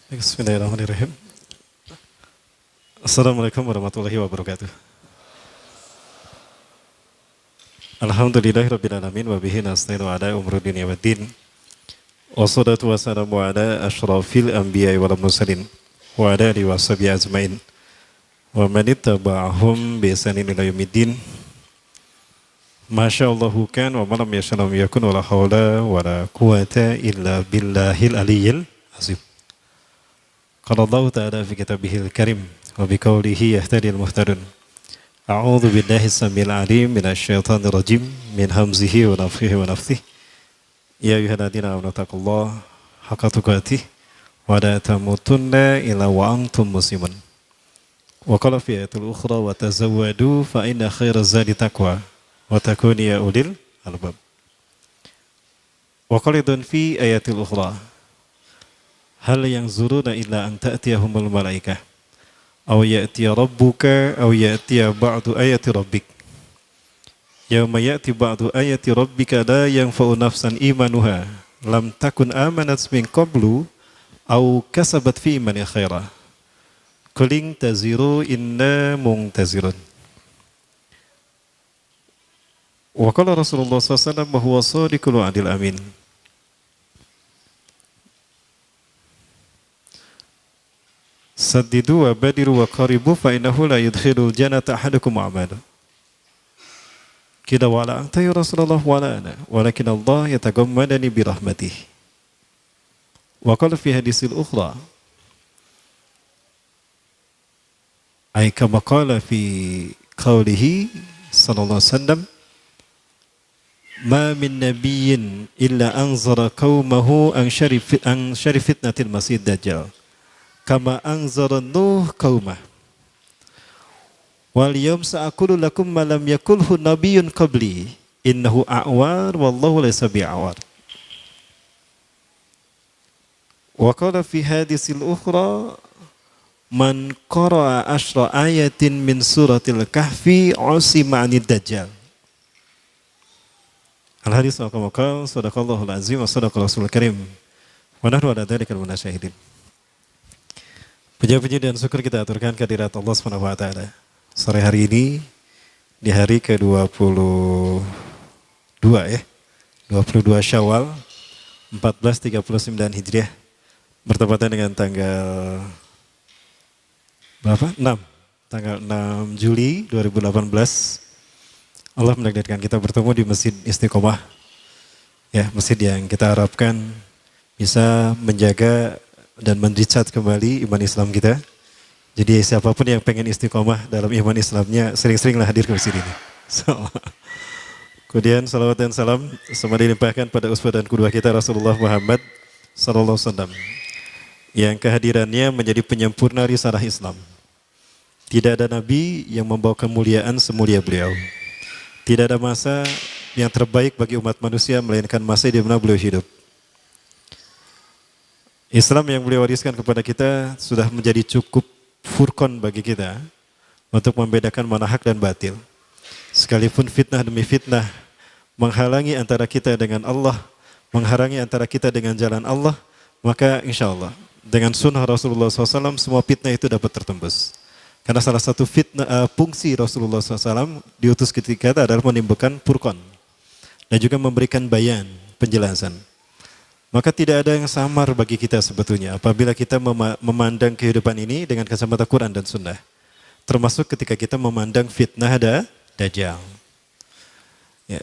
Bismillahirrahmanirrahim. Assalamualaikum warahmatullahi wabarakatuh. Alhamdulillahirabbil alamin wa bihi nasta'inu ala umuri dunya waddin. Wassalatu wassalamu ala asyrafil anbiya'i wal mursalin wa ala alihi washabihi ajmain. Wa man ittaba'ahum bi ihsanin ila yaumiddin. Masyaallahu kan wa man lam yasha' lam yakun wa la haula wa la quwata illa billahil aliyyil azim. Qala Allah ta'ala fi kitabihil karim wa biqaulihi yahtadil muhtadun. A'udzu billahi samil alim minasyaitonir rajim min hamzihi wa nafthihi wa nafthihi. Ya ayyuhalladzina amanu taqullaha haqqa tuqatih wa la tamutunna illa wa antum muslimun. Wa qala fi ayatil ukhra wa tazawwadu fa inna khairaz zadi taqwa wa takunu ya ulil albab. Wa qala fi ayatil ukhra hal yanzuruna illa an ta'tiyahumul malaikah aw ya'tiya rabbuka aw ya'tiya ba'du ayati rabbik yauma ya'ti ba'du ayati rabbika la yanfa'u nafsan imanuha lam takun amanat min qablu aw kasabat fi imani khaira qul taziru inna muntazirun. Wa qala Rasulullah sallallahu alaihi wasallam wa huwa shadiqul wa'dil amin. Saddidu wa badiru wa qaribu fa innahu la yudkhilul jannata ahadukum a'malu. Qila wa la anta ya Rasulullah wa la ana walakin Allah yatagammadani bi rahmatih. Wa qala fi hadisil ukhra ay kama qala fi qawlihi sallallahu alaihi wasallam ma min nabiyyin illa anzara qaumahu an syarif fitnatil masih dajjal kama anzara Nuh qaumah wal yawm sa'aqulu lakum ma lam yakulhu nabiyyun qabli innahu a'war wallahu laysa bi'awar. Wa qala fi hadisil ukhra man qara'a ashra ayatin min suratil kahfi usima 'anid dajjal. Al hadis wa kama sadaqallahul azim wa sadaqa rasulul karim wa nahnu ala dzalika munasyahidin. Puji-puji dan syukur kita aturkan kehadirat Allah Subhanahu wa taala. Sore hari ini di hari ke-22 ya. 22 Syawal 1439 Hijriah bertepatan dengan tanggal berapa? 6. Tanggal 6 Juli 2018. Allah menakdirkan kita bertemu di Masjid Istiqomah. Ya, masjid yang kita harapkan bisa menjaga dan mendicat kembali iman Islam kita. Jadi siapapun yang pengen istiqomah dalam iman Islamnya sering-seringlah hadir ke masjid ini. Kemudian salawat dan salam semua dilimpahkan pada uswah dan qudwah kita Rasulullah Muhammad sallallahu alaihi wasallam yang kehadirannya menjadi penyempurna risalah Islam. Tidak ada nabi yang membawa kemuliaan semulia beliau. Tidak ada masa yang terbaik bagi umat manusia melainkan masa di mana beliau hidup. Islam yang beliau wariskan kepada kita sudah menjadi cukup furqan bagi kita untuk membedakan mana hak dan batil. Sekalipun fitnah demi fitnah menghalangi antara kita dengan Allah, menghalangi antara kita dengan jalan Allah, maka insya Allah dengan sunnah Rasulullah SAW semua fitnah itu dapat tertembus. Karena salah satu fitnah fungsi Rasulullah SAW diutus ketika kita adalah menimbulkan furqan dan juga memberikan bayan, penjelasan. Maka tidak ada yang samar bagi kita sebetulnya apabila kita memandang kehidupan ini dengan kacamata Quran dan Sunnah. Termasuk ketika kita memandang fitnah Dajjal. Ya.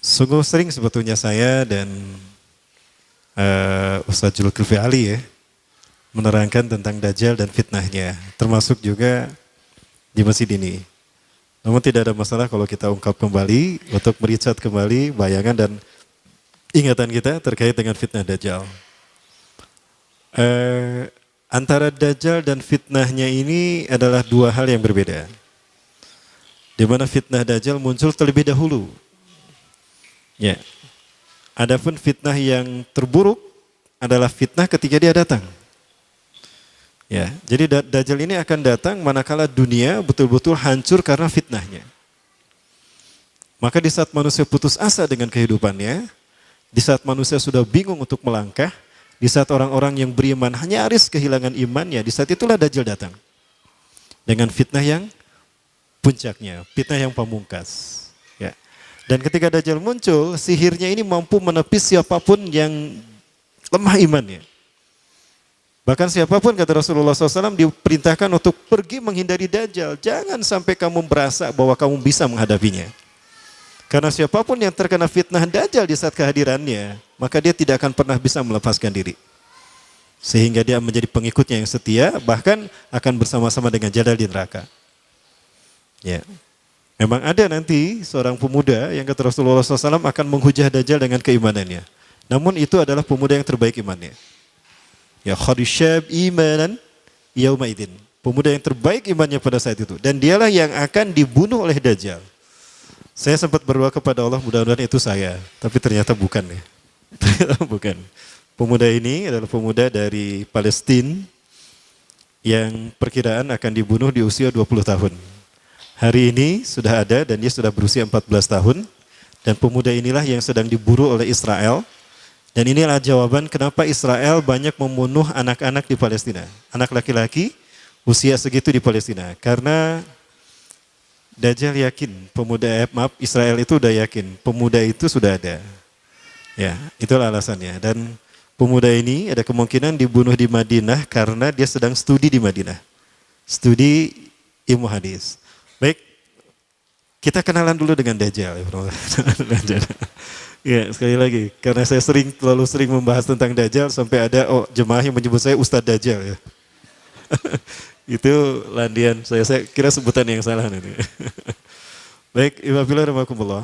Sungguh sering sebetulnya saya dan Ustaz Zulkifli Ali ya, menerangkan tentang Dajjal dan fitnahnya. Termasuk juga di masjid ini. Namun tidak ada masalah kalau kita ungkap kembali untuk mericat kembali bayangan dan ingatan kita terkait dengan fitnah Dajjal. Antara Dajjal dan fitnahnya ini adalah dua hal yang berbeda. Di mana fitnah Dajjal muncul terlebih dahulu. Ya. Adapun fitnah yang terburuk adalah fitnah ketika dia datang. Ya, jadi Dajjal ini akan datang manakala dunia betul-betul hancur karena fitnahnya. Maka di saat manusia putus asa dengan kehidupannya, di saat manusia sudah bingung untuk melangkah, Di saat orang-orang yang beriman nyaris kehilangan imannya, di saat itulah Dajjal datang. Dengan fitnah yang puncaknya, fitnah yang pamungkas. Ya. Dan ketika Dajjal muncul, sihirnya ini mampu menepis siapapun yang lemah imannya. Bahkan siapapun, kata Rasulullah SAW, diperintahkan untuk pergi menghindari Dajjal. Jangan sampai kamu merasa bahwa kamu bisa menghadapinya. Karena siapapun yang terkena fitnah Dajjal di saat kehadirannya, maka dia tidak akan pernah bisa melepaskan diri. Sehingga dia menjadi pengikutnya yang setia, bahkan akan bersama-sama dengan Dajjal di neraka. Ya. Memang ada nanti seorang pemuda yang kata Rasulullah SAW akan menghujah Dajjal dengan keimanannya. Namun itu adalah pemuda yang terbaik imannya. Ya, khadisyab imanan yauma idzin. Pemuda yang terbaik imannya pada saat itu, dan dialah yang akan dibunuh oleh Dajjal. Saya sempat berdoa kepada Allah, mudah-mudahan itu saya, tapi ternyata bukan ya. Ternyata bukan. Pemuda ini adalah pemuda dari Palestina yang perkiraan akan dibunuh di usia 20 tahun. Hari ini sudah ada dan dia sudah berusia 14 tahun, dan pemuda inilah yang sedang diburu oleh Israel. Dan inilah jawaban kenapa Israel banyak membunuh anak-anak di Palestina. Anak laki-laki usia segitu di Palestina. Karena Dajjal yakin, Israel itu udah yakin, pemuda itu sudah ada. Ya, itulah alasannya. Dan pemuda ini ada kemungkinan dibunuh di Madinah karena dia sedang studi di Madinah. Studi ilmu hadis. Baik, kita kenalan dulu dengan Dajjal. Ya, sekali lagi, karena saya terlalu sering membahas tentang Dajjal sampai ada jemaah yang menyebut saya Ustadz Dajjal ya. Itu landian saya kira sebutan yang salah nanti. Baik, Iwabillah rahmatullah.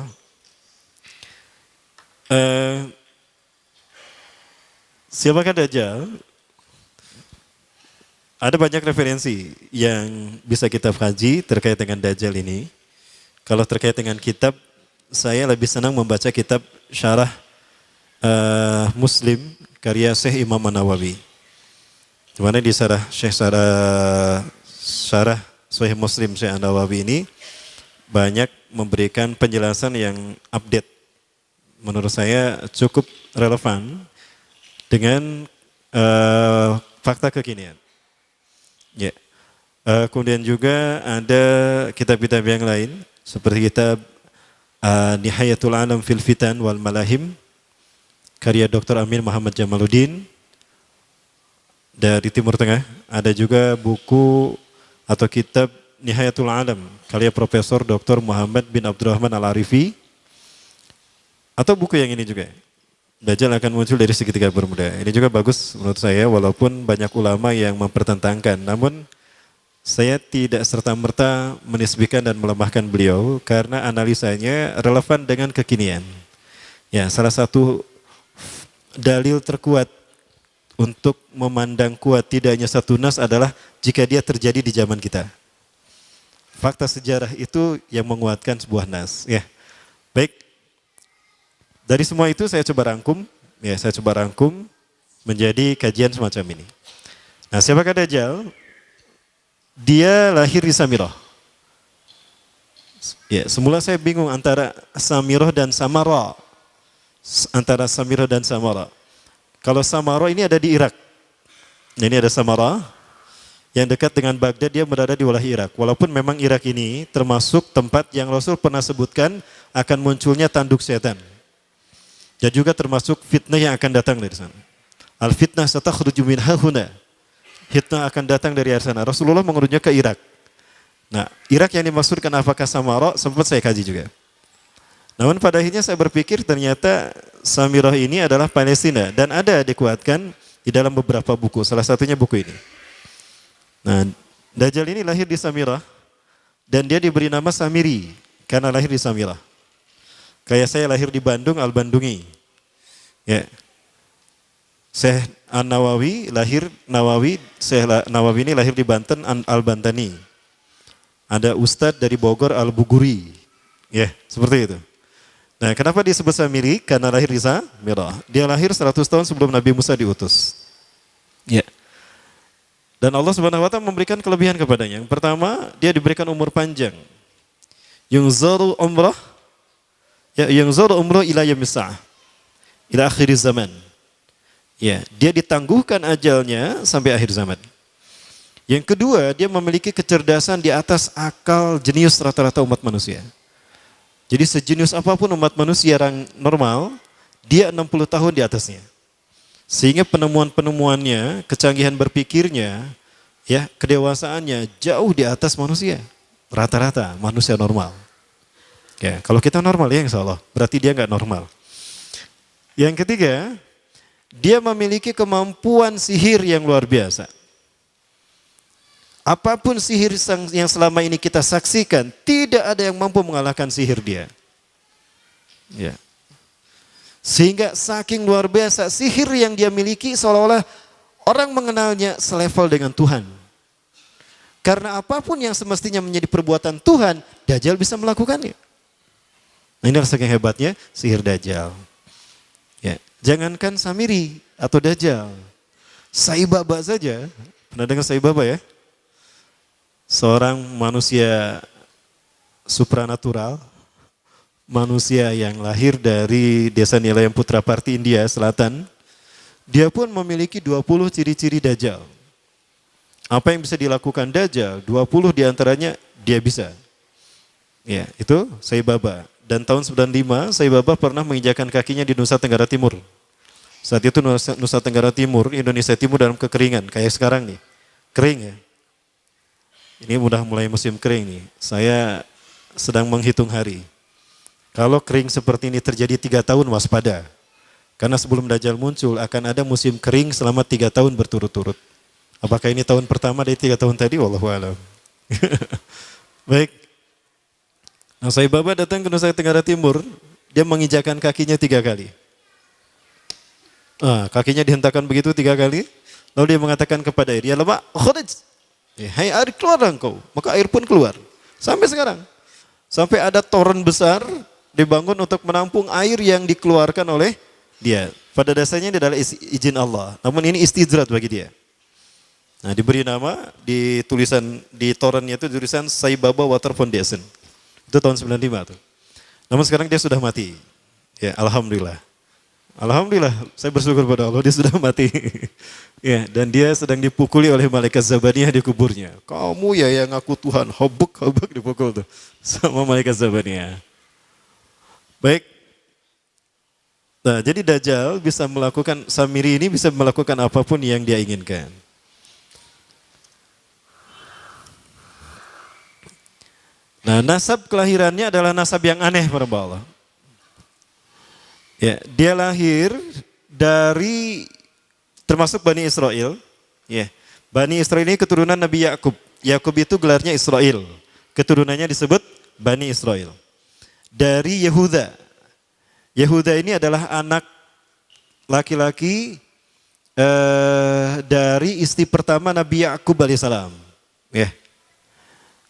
Siapakah Dajjal? Ada banyak referensi yang bisa kita kaji terkait dengan Dajjal ini. Kalau terkait dengan kitab, saya lebih senang membaca kitab Syarah Muslim karya Syekh Imam An-Nawawi. Dimana di Syarah Sahih Muslim Syekh An-Nawawi ini banyak memberikan penjelasan yang update. Menurut saya cukup relevan dengan fakta kekinian. Ya. Kemudian juga ada kitab-kitab yang lain seperti kitab Nihayatul Alam fil Fitan wal Malahim karya Dr. Amin Muhammad Jamaluddin dari Timur Tengah. Ada juga buku atau kitab Nihayatul Alam karya Profesor Dr. Muhammad bin Abdurrahman Al-Arifi, atau buku yang ini juga, Dajjal akan muncul dari segitiga bermuda. Ini juga bagus menurut saya, walaupun banyak ulama yang mempertentangkan, namun saya tidak serta-merta menisbihkan dan melemahkan beliau karena analisanya relevan dengan kekinian. Ya, salah satu dalil terkuat untuk memandang kuat tidak hanya satu nas adalah jika dia terjadi di zaman kita. Fakta sejarah itu yang menguatkan sebuah nas. Ya, baik. Dari semua itu saya coba rangkum menjadi kajian semacam ini. Nah, siapakah Dajjal? Dia lahir di Samirah. Ya, semula saya bingung antara Samirah dan Samara. Antara Samirah dan Samara. Kalau Samara ini ada di Irak. Ini ada Samara yang dekat dengan Baghdad, dia berada di wilayah Irak. Walaupun memang Irak ini termasuk tempat yang Rasul pernah sebutkan akan munculnya tanduk setan. Dan juga termasuk fitnah yang akan datang dari sana. Al-fitnah satakhruju min hahuna. Fitnah akan datang dari arah sana. Rasulullah mengurutnya ke Irak. Nah, Irak yang dimaksudkan apakah Samara, sempat saya kaji juga. Namun pada akhirnya saya berpikir ternyata Samirah ini adalah Palestina. Dan ada dikuatkan di dalam beberapa buku. Salah satunya buku ini. Nah, Dajjal ini lahir di Samirah. Dan dia diberi nama Samiri. Karena lahir di Samirah. Kayak saya lahir di Bandung, Al-Bandungi. Ya. Syekh An-Nawawi Syekh Nawawi ini lahir di Banten, Al-Bantani. Ada Ustadz dari Bogor, Al-Buguri. Ya, seperti itu. Nah, kenapa disebut Samiri? Karena lahir di Samirah. Dia lahir 100 tahun sebelum Nabi Musa diutus. Ya. Dan Allah Subhanahu wa taala memberikan kelebihan kepadanya. Yang pertama, dia diberikan umur panjang. Yungzaru umrah ila yaumis sa'ah. Ila akhir zaman. Ya, dia ditangguhkan ajalnya sampai akhir zaman. Yang kedua, dia memiliki kecerdasan di atas akal jenius rata-rata umat manusia. Jadi sejenius apapun umat manusia yang normal, dia 60 tahun di atasnya. Sehingga penemuan-penemuannya, kecanggihan berpikirnya, ya, kedewasaannya jauh di atas manusia. Rata-rata manusia normal. Ya, kalau kita normal ya insya Allah, berarti dia nggak normal. Yang ketiga, dia memiliki kemampuan sihir yang luar biasa. Apapun sihir yang selama ini kita saksikan, tidak ada yang mampu mengalahkan sihir dia. Ya. Sehingga saking luar biasa sihir yang dia miliki seolah-olah orang mengenalnya selevel dengan Tuhan. Karena apapun yang semestinya menjadi perbuatan Tuhan, Dajjal bisa melakukannya. Nah, ini saking hebatnya sihir Dajjal. Ya. Jangankan Samiri atau Dajjal, Sai Baba saja, pernah dengar Sai Baba ya? Seorang manusia supranatural, manusia yang lahir dari desa Nilayam Putraparti India Selatan, dia pun memiliki 20 ciri-ciri Dajjal. Apa yang bisa dilakukan Dajjal, 20 diantaranya dia bisa. Ya, itu Sai Baba. Dan tahun 95, Sai Baba pernah menginjakan kakinya di Nusa Tenggara Timur. Saat itu Nusa Tenggara Timur, Indonesia Timur dalam kekeringan, kayak sekarang nih, kering ya. Ini udah mulai musim kering nih, saya sedang menghitung hari. Kalau kering seperti ini terjadi 3 tahun waspada. Karena sebelum Dajjal muncul akan ada musim kering selama 3 tahun berturut-turut. Apakah ini tahun pertama dari 3 tahun tadi? Wallahu a'lam. Baik. Nah, Sai Baba datang ke Nusa Tenggara Timur, dia menginjakan kakinya 3 kali. Kakinya dihentakkan begitu 3 kali, lalu dia mengatakan kepada air, ya lama, khuruj. Hai air, keluar engkau. Maka air pun keluar. Sampai sekarang. Sampai ada toren besar dibangun untuk menampung air yang dikeluarkan oleh dia. Pada dasarnya ini adalah izin Allah. Namun ini istidrat bagi dia. Nah, diberi nama di tulisan di torennya itu tulisan Sai Baba Water Foundation. Itu tahun 95 tuh. Namun sekarang dia sudah mati. Ya, alhamdulillah. Alhamdulillah, saya bersyukur pada Allah dia sudah mati. Ya, dan dia sedang dipukuli oleh malaikat Zabaniyah di kuburnya. Kamu ya yang ngaku Tuhan, hobuk dipukul tuh sama malaikat Zabaniyah. Baik. Nah, jadi Dajjal bisa melakukan, Samiri ini bisa melakukan apapun yang dia inginkan. Nah, nasab kelahirannya adalah nasab yang aneh para Allah. Ya, dia lahir dari termasuk Bani Israel. Ya, Bani Israel ini keturunan Nabi Yakub. Yakub itu gelarnya Israel. Keturunannya disebut Bani Israel. Dari Yehuda. Yehuda ini adalah anak laki-laki dari istri pertama Nabi Yakub alaihissalam. Ya.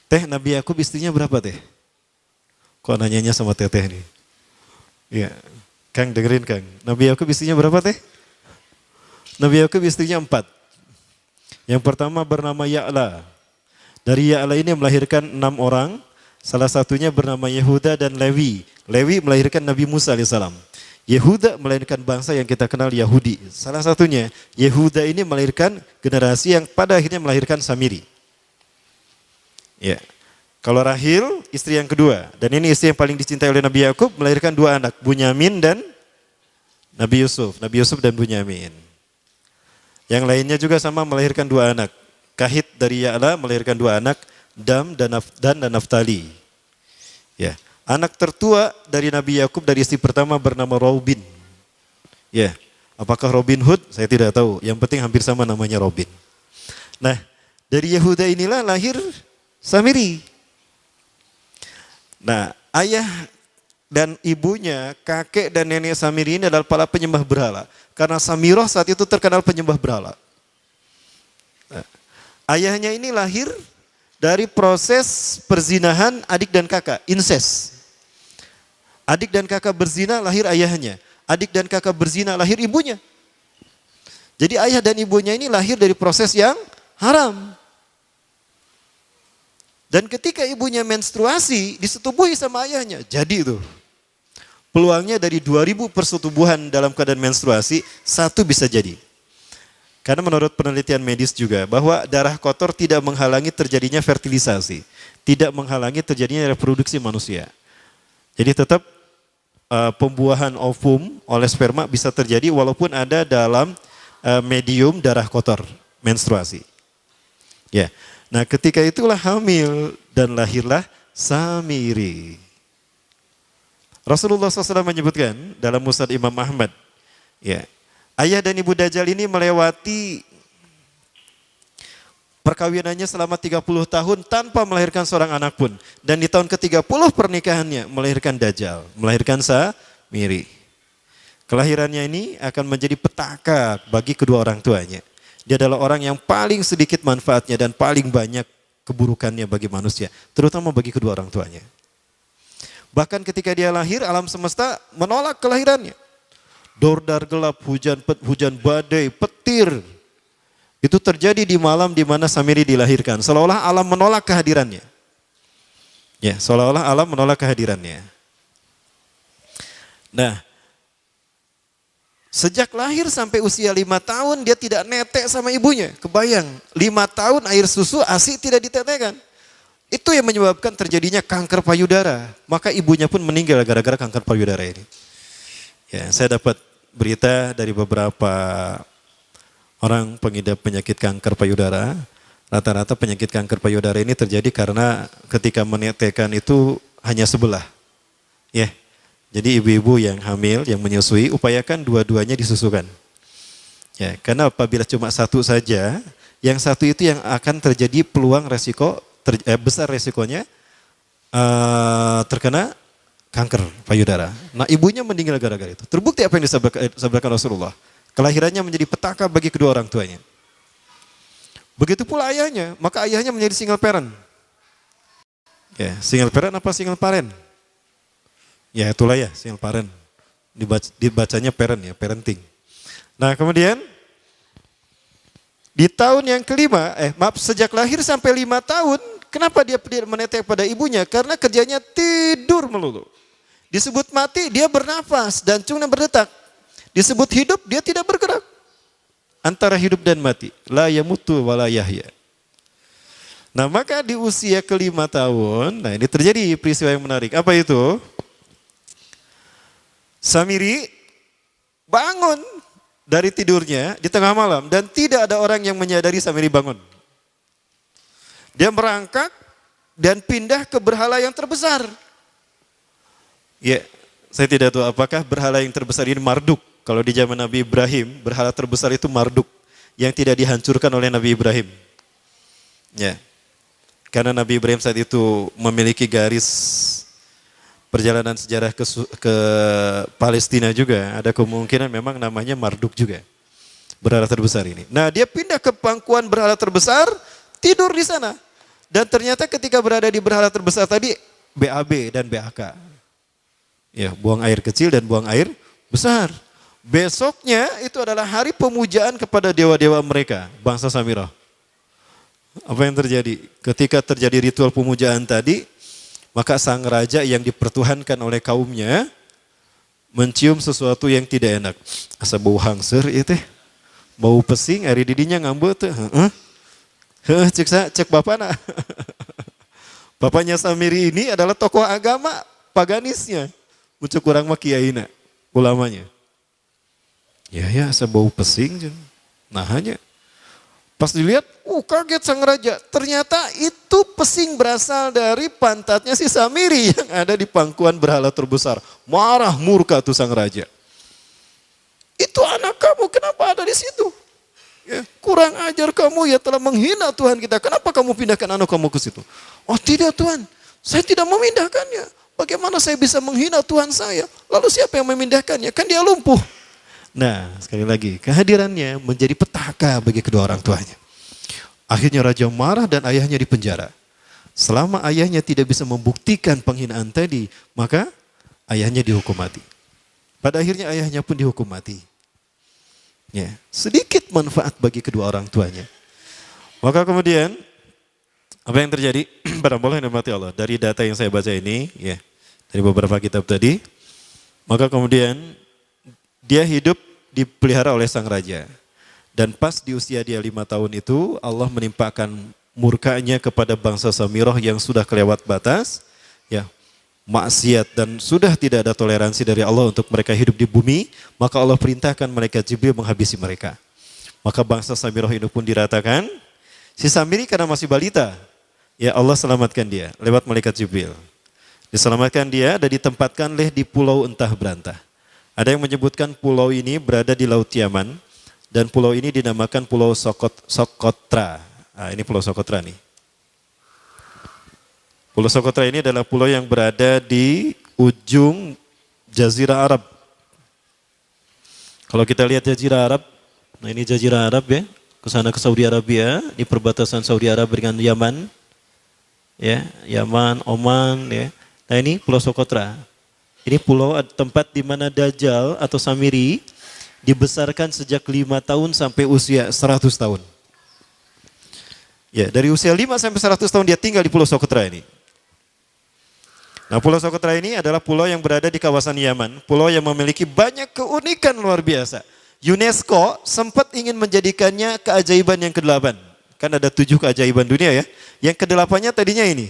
Teh, Nabi Yakub istrinya berapa teh? Kok nanyanya sama teteh nih? Ya. Kang dengerin Kang, Nabi Yakub istrinya berapa teh? Nabi Yakub istrinya 4. Yang pertama bernama Ya'la. Dari Ya'la ini melahirkan 6 orang, salah satunya bernama Yehuda dan Lewi. Lewi melahirkan Nabi Musa alaihissalam. Yehuda melahirkan bangsa yang kita kenal Yahudi. Salah satunya Yehuda ini melahirkan generasi yang pada akhirnya melahirkan Samiri. Ya. Kalau Rahil, istri yang kedua. Dan ini istri yang paling dicintai oleh Nabi Yakub, melahirkan 2 anak. Bunyamin dan Nabi Yusuf. Nabi Yusuf dan Bunyamin. Yang lainnya juga sama melahirkan 2 anak. Kahit dari Ya'la melahirkan 2 anak. Dam dan Naftali. Ya. Anak tertua dari Nabi Yakub dari istri pertama bernama Robin. Ya. Apakah Robin Hood? Saya tidak tahu. Yang penting hampir sama namanya Robin. Nah, dari Yehuda inilah lahir Samiri. Nah, ayah dan ibunya, kakek dan nenek Samiri ini adalah para penyembah berhala. Karena Samiroh saat itu terkenal penyembah berhala. Nah, ayahnya ini lahir dari proses perzinahan adik dan kakak, incest. Adik dan kakak berzina lahir ayahnya. Adik dan kakak berzina lahir ibunya. Jadi ayah dan ibunya ini lahir dari proses yang haram. Dan ketika ibunya menstruasi, disetubuhi sama ayahnya. Jadi itu. peluangnya dari 2000 persetubuhan dalam keadaan menstruasi, 1 bisa jadi. Karena menurut penelitian medis juga, bahwa darah kotor tidak menghalangi terjadinya fertilisasi, tidak menghalangi terjadinya reproduksi manusia. Jadi tetap pembuahan ovum oleh sperma bisa terjadi walaupun ada dalam medium darah kotor, menstruasi. Ya, nah ketika itulah hamil dan lahirlah Samiri. Rasulullah SAW menyebutkan dalam Musnad Imam Ahmad, ya, ayah dan ibu Dajjal ini melewati perkawinannya selama 30 tahun tanpa melahirkan seorang anak pun. Dan di tahun ke-30 pernikahannya melahirkan Dajjal, melahirkan Samiri. Kelahirannya ini akan menjadi petaka bagi kedua orang tuanya. Dia adalah orang yang paling sedikit manfaatnya dan paling banyak keburukannya bagi manusia, terutama bagi kedua orang tuanya. Bahkan ketika dia lahir, alam semesta menolak kelahirannya. Dordar gelap, hujan badai, petir. Itu terjadi di malam di mana Samiri dilahirkan. Seolah-olah alam menolak kehadirannya. Ya, seolah-olah alam menolak kehadirannya. Nah, sejak lahir sampai usia 5 tahun dia tidak netek sama ibunya. Kebayang, 5 tahun air susu ASI tidak ditetekkan. Itu yang menyebabkan terjadinya kanker payudara. Maka ibunya pun meninggal gara-gara kanker payudara ini. Ya, saya dapat berita dari beberapa orang pengidap penyakit kanker payudara. Rata-rata penyakit kanker payudara ini terjadi karena ketika menetekkan itu hanya sebelah. Ya. Jadi ibu-ibu yang hamil, yang menyusui, upayakan dua-duanya disusukan. Ya, karena apabila cuma satu saja, yang satu itu yang akan terjadi peluang resiko, besar resikonya terkena kanker payudara. Nah ibunya meninggal gara-gara itu. Terbukti apa yang disabdakan Rasulullah. Kelahirannya menjadi petaka bagi kedua orang tuanya. Begitu pula ayahnya, maka ayahnya menjadi single parent. Ya, single parent apa single parent? Ya itulah ya, single parent. Dibacanya parent ya, parenting. Nah kemudian di tahun yang kelima, sejak lahir sampai 5 tahun, kenapa dia menetek pada ibunya? Karena kerjanya tidur melulu. Disebut mati, dia bernafas dan cuma berdetak. Disebut hidup, dia tidak bergerak. Antara hidup dan mati. La yamutu wa la yahya. Nah maka di usia ke-5 tahun, nah ini terjadi peristiwa yang menarik. Apa itu? Samiri bangun dari tidurnya di tengah malam dan tidak ada orang yang menyadari Samiri bangun. Dia merangkak dan pindah ke berhala yang terbesar. Ya, saya tidak tahu apakah berhala yang terbesar ini Marduk. Kalau di zaman Nabi Ibrahim, berhala terbesar itu Marduk yang tidak dihancurkan oleh Nabi Ibrahim. Ya. Karena Nabi Ibrahim saat itu memiliki garis perjalanan sejarah ke Palestina juga, ada kemungkinan memang namanya Marduk juga. Berhala terbesar ini. Nah dia pindah ke pangkuan berhala terbesar, tidur di sana. Dan ternyata ketika berada di berhala terbesar tadi, BAB dan BAK. Ya, buang air kecil dan buang air besar. Besoknya itu adalah hari pemujaan kepada dewa-dewa mereka, bangsa Samirah. Apa yang terjadi? Ketika terjadi ritual pemujaan tadi, maka sang raja yang dipertuhankan oleh kaumnya mencium sesuatu yang tidak enak. Asa bau hangser itu, bau pesing, ari didinya ngambut tuh. Cek bapak nak. Bapaknya Samiri ini adalah tokoh agama paganisnya. Muncul kurang mah kiaina, ulamanya. Ya asa bau pesing. Nah hanya. Pas dilihat, kaget sang raja. Ternyata itu pesing berasal dari pantatnya si Samiri yang ada di pangkuan berhala terbesar. Marah murka tuh sang raja. Itu anak kamu, kenapa ada di situ? Ya, kurang ajar kamu ya, telah menghina Tuhan kita. Kenapa kamu pindahkan anak kamu ke situ? Oh tidak Tuhan, saya tidak memindahkannya. Bagaimana saya bisa menghina Tuhan saya? Lalu siapa yang memindahkannya? Kan dia lumpuh. Nah, sekali lagi, kehadirannya menjadi petaka bagi kedua orang tuanya. Akhirnya raja marah dan ayahnya dipenjara. Selama ayahnya tidak bisa membuktikan penghinaan tadi, maka ayahnya dihukum mati. Pada akhirnya ayahnya pun dihukum mati. Ya, sedikit manfaat bagi kedua orang tuanya. Maka kemudian, apa yang terjadi? Para Allah yang dirahmati Allah, dari data yang saya baca ini, ya, dari beberapa kitab tadi, Maka kemudian dia hidup dipelihara oleh sang raja. Dan pas di usia dia 5 tahun itu Allah menimpakan murkanya kepada bangsa Samirah yang sudah kelewat batas, ya, maksiat dan sudah tidak ada toleransi dari Allah untuk mereka hidup di bumi, maka Allah perintahkan malaikat Jibril menghabisi mereka. Maka bangsa Samirah ini pun diratakan. Si Samiri karena masih balita, ya Allah selamatkan dia lewat malaikat Jibril. Diselamatkan dia dan ditempatkanlah di pulau entah berantah. Ada yang menyebutkan pulau ini berada di Laut Yaman dan pulau ini dinamakan Pulau Sokotra. Nah, ini Pulau Sokotra nih. Pulau Sokotra ini adalah pulau yang berada di ujung Jazirah Arab. Kalau kita lihat Jazirah Arab, nah ini Jazirah Arab ya, ke sana ke Saudi Arabia, di perbatasan Saudi Arabia dengan Yaman, ya, Yaman, Oman, ya. Nah ini Pulau Sokotra. Ini pulau tempat di mana Dajjal atau Samiri dibesarkan sejak 5 tahun sampai usia 100 tahun. Ya, dari usia 5 sampai 100 tahun dia tinggal di Pulau Sokotra ini. Nah, Pulau Sokotra ini adalah pulau yang berada di kawasan Yaman, pulau yang memiliki banyak keunikan luar biasa. UNESCO sempat ingin menjadikannya keajaiban yang ke-8. Kan ada 7 keajaiban dunia ya. Yang ke-8-nya tadinya ini.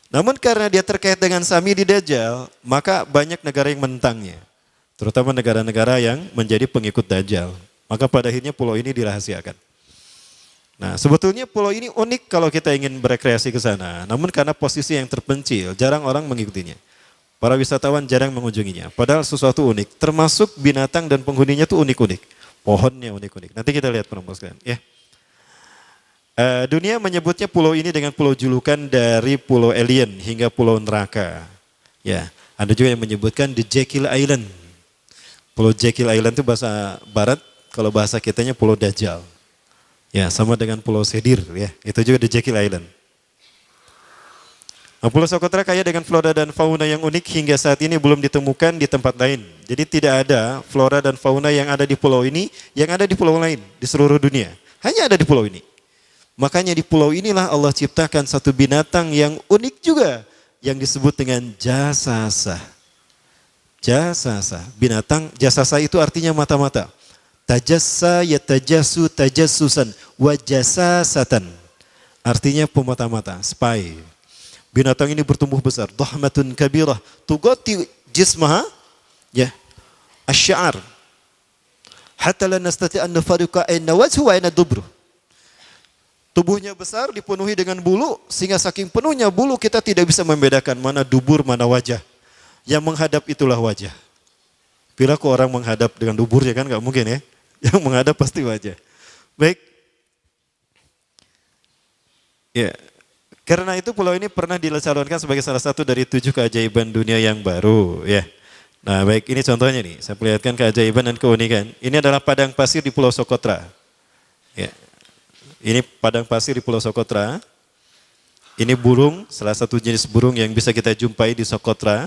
Namun karena dia terkait dengan Samiri Dajjal, maka banyak negara yang menentangnya. Terutama negara-negara yang menjadi pengikut Dajjal. Maka pada akhirnya pulau ini dirahasiakan. Nah, sebetulnya pulau ini unik kalau kita ingin berekreasi ke sana. Namun karena posisi yang terpencil, jarang orang mengikutinya. Para wisatawan jarang mengunjunginya. Padahal sesuatu unik, termasuk binatang dan penghuninya itu unik-unik. Pohonnya unik-unik. Nanti kita lihat penumpang sekalian. Ya. Dunia menyebutnya pulau ini dengan pulau julukan dari pulau alien hingga pulau neraka. Ya, ada juga yang menyebutkan The Jekyll Island. Pulau Jekyll Island itu bahasa barat, kalau bahasa kitanya Pulau Dajjal. Ya, sama dengan Pulau Sedir ya. Itu juga The Jekyll Island. Nah, Pulau Sokotra kaya dengan flora dan fauna yang unik hingga saat ini belum ditemukan di tempat lain. Jadi tidak ada flora dan fauna yang ada di pulau ini yang ada di pulau lain di seluruh dunia. Hanya ada di pulau ini. Makanya di pulau inilah Allah ciptakan satu binatang yang unik juga yang disebut dengan jasasa. Jasasa, binatang jasasa itu artinya mata-mata. Tajassa yatajassu tajassusan wa jasasatan. Artinya pemata-mata, spy. Binatang ini bertumbuh besar, dhahmatun kabirah, tugati jismaha ya asy'ar. Hatta la nastati an nafariqa ayna wajhu wa ayna dubru. Tubuhnya besar, dipenuhi dengan bulu, sehingga saking penuhnya bulu kita tidak bisa membedakan mana dubur, mana wajah. Yang menghadap itulah wajah. Bila kok orang menghadap dengan duburnya kan nggak mungkin ya. Yang menghadap pasti wajah. Baik. Ya, karena itu pulau ini pernah dilesarkan sebagai salah satu dari 7 keajaiban dunia yang baru. Ya. Nah baik, ini contohnya nih. Saya perlihatkan keajaiban dan keunikan. Ini adalah padang pasir di Pulau Sokotra. Ya. Ini padang pasir di Pulau Sokotra. Ini burung, salah satu jenis burung yang bisa kita jumpai di Sokotra.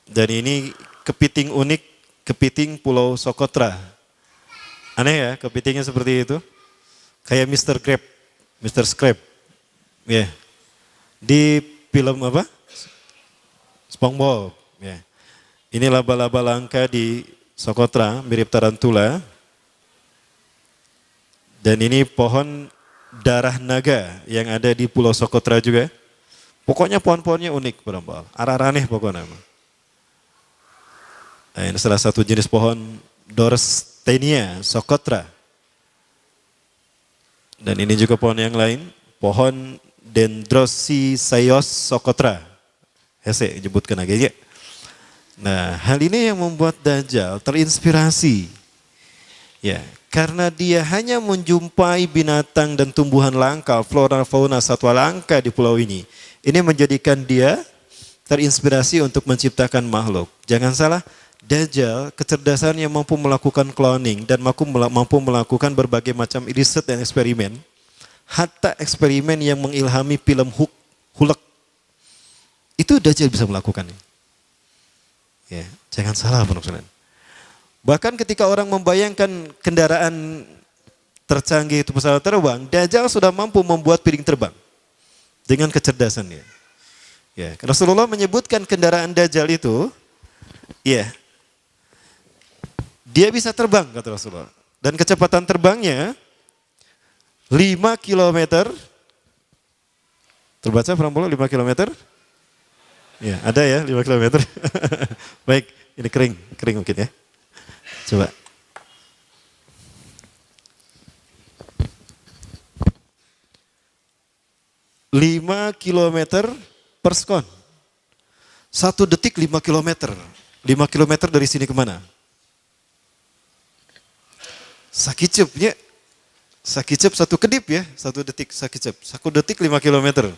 Dan ini kepiting unik, kepiting Pulau Sokotra. Aneh ya, kepitingnya seperti itu. Kayak Mr. Crab, Mr. Crab. Ya. Di film apa? SpongeBob. Ya. Ini laba-laba langka di Sokotra, mirip tarantula. Dan ini pohon darah naga yang ada di Pulau Sokotra juga. Pokoknya pohon-pohonnya unik, berambal. Arah-aneh pokoknya. Nah, ini salah satu jenis pohon Dorstenia Sokotra. Dan ini juga pohon yang lain, pohon Dendrosisaios Sokotra. Hese menyebutkan agaknya. Nah, hal ini yang membuat Dajjal terinspirasi. Ya, karena dia hanya menjumpai binatang dan tumbuhan langka, flora, fauna, satwa langka di pulau ini. Ini menjadikan dia terinspirasi untuk menciptakan makhluk. Jangan salah, Dajjal kecerdasannya mampu melakukan cloning dan mampu melakukan berbagai macam riset dan eksperimen. Hatta eksperimen yang mengilhami film Hulk. Itu Dajjal bisa melakukannya. Ya, jangan salah penuh. Bahkan ketika orang membayangkan kendaraan tercanggih itu pesawat terbang, Dajjal sudah mampu membuat piring terbang dengan kecerdasannya. Ya, Rasulullah menyebutkan kendaraan Dajjal itu, ya, dia bisa terbang kata Rasulullah. Dan kecepatan terbangnya 5 kilometer. Terbaca Prambola 5 kilometer? Ya, ada ya 5 kilometer. Baik, ini kering mungkin ya. Coba. 5 kilometer per sekon. 1 detik 5 kilometer. 5 kilometer dari sini kemana? Sakicep 1 kedip ya, 1 detik sakicep. 1 detik 5 kilometer.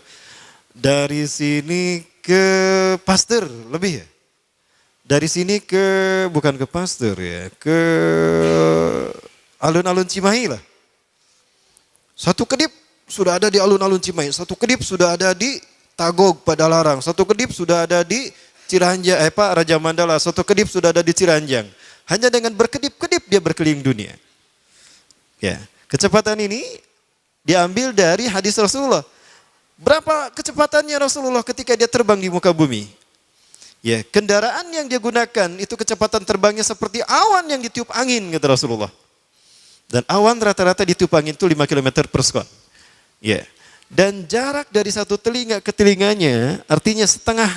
Dari sini ke Pasteur lebih ya. Dari sini bukan ke Pasteur ya, ke alun-alun Cimahi lah. 1 kedip sudah ada di alun-alun Cimahi, 1 kedip sudah ada di Tagog Padalarang, 1 kedip sudah ada di Raja Mandala, 1 kedip sudah ada di Ciranjang. Hanya dengan berkedip-kedip dia berkeliling dunia. Ya, kecepatan ini diambil dari hadis Rasulullah. Berapa kecepatannya Rasulullah ketika dia terbang di muka bumi? Ya, kendaraan yang dia gunakan itu kecepatan terbangnya seperti awan yang ditiup angin kata Rasulullah. Dan awan rata-rata ditiup angin itu 5 km per sekon. Ya. Dan jarak dari satu telinga ke telinganya artinya setengah